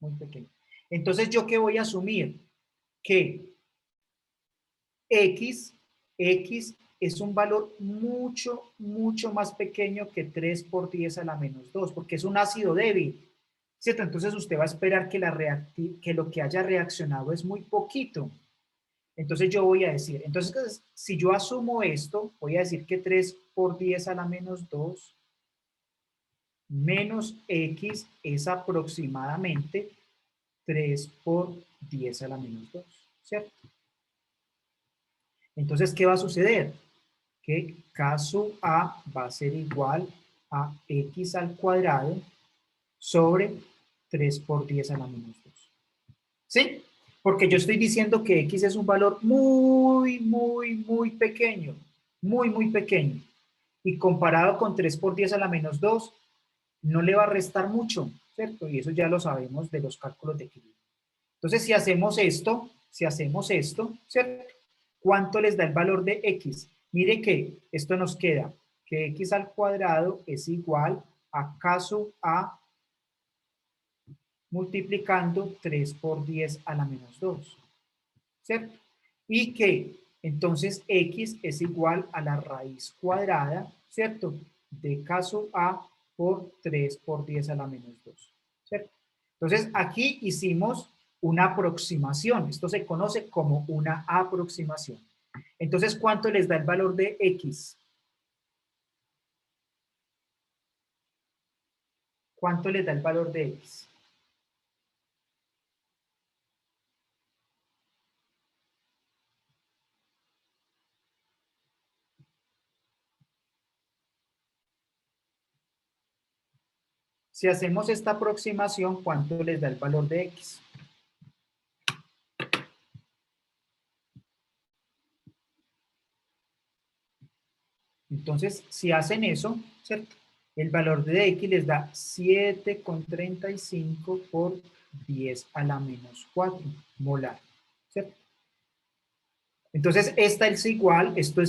S1: muy pequeño. Entonces, ¿yo qué voy a asumir? Que X es un valor mucho, mucho más pequeño que 3 por 10 a la menos 2, porque es un ácido débil, ¿cierto? Entonces usted va a esperar que lo que haya reaccionado es muy poquito. Entonces yo voy a decir, entonces si yo asumo esto, voy a decir que 3 por 10 a la menos 2 menos X es aproximadamente 3 por 10 a la menos 2, ¿cierto? Entonces, ¿qué va a suceder? Que K sub A va a ser igual a X al cuadrado sobre 3 por 10 a la menos 2. ¿Sí? Porque yo estoy diciendo que X es un valor muy, muy, muy pequeño. Muy, muy pequeño. Y comparado con 3 por 10 a la menos 2, no le va a restar mucho, ¿cierto? Y eso ya lo sabemos de los cálculos de equilibrio. Entonces, si hacemos esto, ¿cierto? ¿Cuánto les da el valor de X? Mire que esto nos queda que X al cuadrado es igual a K sub A multiplicando 3 por 10 a la menos 2, ¿cierto? Y que entonces X es igual a la raíz cuadrada, ¿cierto? De K sub A por 3 por 10 a la menos 2, ¿cierto? Entonces aquí hicimos una aproximación, esto se conoce como una aproximación. Entonces, ¿cuánto les da el valor de X? ¿Cuánto les da el valor de X? Si hacemos esta aproximación, ¿cuánto les da el valor de X? Entonces, si hacen eso, ¿cierto? El valor de X les da 7,35 por 10 a la menos 4 molar, ¿cierto? Entonces, esto es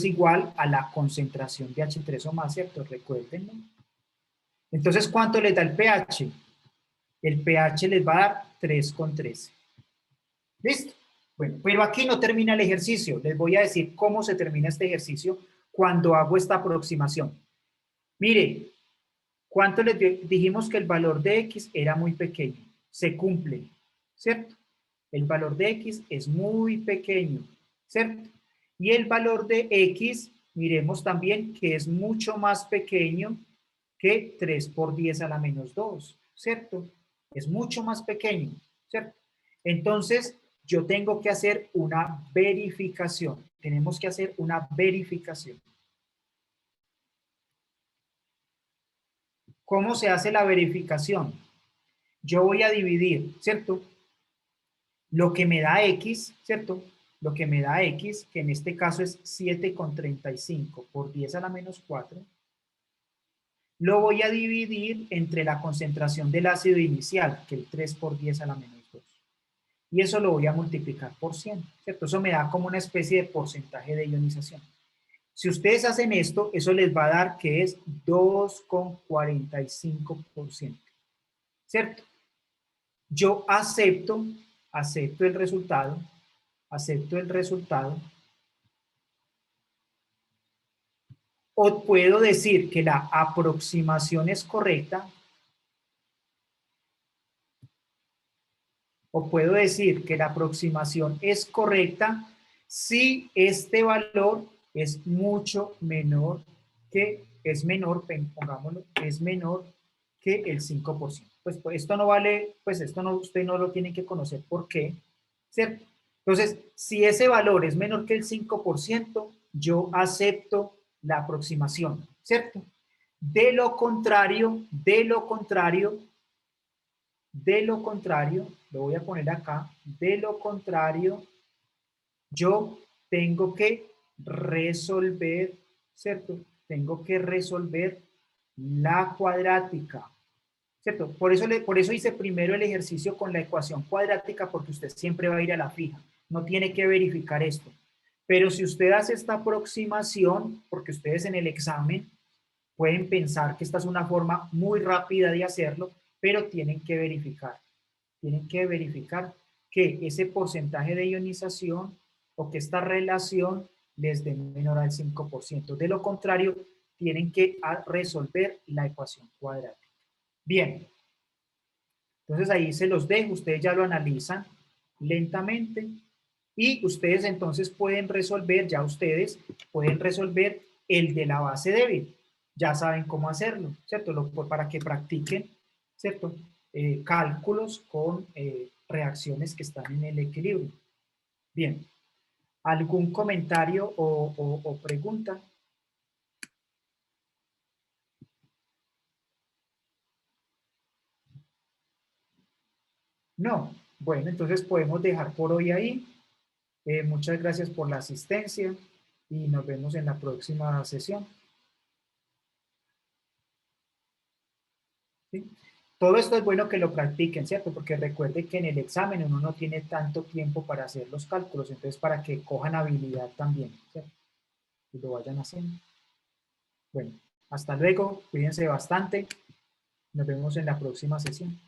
S1: igual a la concentración de H3 o más, ¿cierto? Recuerden, ¿no? Entonces, ¿cuánto les da el pH? El pH les va a dar 3,13. ¿Listo? Bueno, pero aquí no termina el ejercicio. Les voy a decir cómo se termina este ejercicio cuando hago esta aproximación. Mire, ¿cuánto les dijimos que el valor de X era muy pequeño? Se cumple, ¿cierto? El valor de X es muy pequeño, ¿cierto? Y el valor de X, miremos también que es mucho más pequeño que 3 por 10 a la menos 2, ¿cierto? Es mucho más pequeño, ¿cierto? Entonces, yo tengo que hacer una verificación. Tenemos que hacer una verificación. ¿Cómo se hace la verificación? Yo voy a dividir, ¿cierto? Lo que me da X, ¿cierto? Lo que me da X, que en este caso es 7,35 por 10 a la menos 4, lo voy a dividir entre la concentración del ácido inicial, que es 3 por 10 a la menos 2. Y eso lo voy a multiplicar por 100, ¿cierto? Eso me da como una especie de porcentaje de ionización. Si ustedes hacen esto, eso les va a dar que es 2,45%, ¿cierto? Yo acepto el resultado, o puedo decir que la aproximación es correcta, o puedo decir que la aproximación es correcta si este valor es mucho menor que, es menor, pongámoslo, es menor que el 5%. Pues esto no vale, pues esto no, usted no lo tiene que conocer por qué, ¿cierto? Entonces, si ese valor es menor que el 5%, yo acepto la aproximación, ¿cierto? De lo contrario, lo voy a poner acá, de lo contrario, yo tengo que resolver, ¿cierto? Tengo que resolver la cuadrática, ¿cierto? Por eso hice primero el ejercicio con la ecuación cuadrática, porque usted siempre va a ir a la fija. No tiene que verificar esto. Pero si usted hace esta aproximación, porque ustedes en el examen pueden pensar que esta es una forma muy rápida de hacerlo, pero tienen que verificar. Tienen que verificar que ese porcentaje de ionización o que esta relación les dé menor al 5%. De lo contrario, tienen que resolver la ecuación cuadrática. Bien, entonces ahí se los dejo, ustedes ya lo analizan lentamente y ustedes entonces pueden resolver, ya ustedes pueden resolver el de la base débil. Ya saben cómo hacerlo, ¿cierto? Para que practiquen, ¿cierto? Cálculos con reacciones que están en el equilibrio. Bien, ¿algún comentario o pregunta? No. Bueno, entonces podemos dejar por hoy ahí. Muchas gracias por la asistencia y nos vemos en la próxima sesión. ¿Sí? Todo esto es bueno que lo practiquen, ¿cierto? Porque recuerde que en el examen uno no tiene tanto tiempo para hacer los cálculos, entonces para que cojan habilidad también, ¿cierto? Y lo vayan haciendo. Bueno, hasta luego, cuídense bastante, nos vemos en la próxima sesión.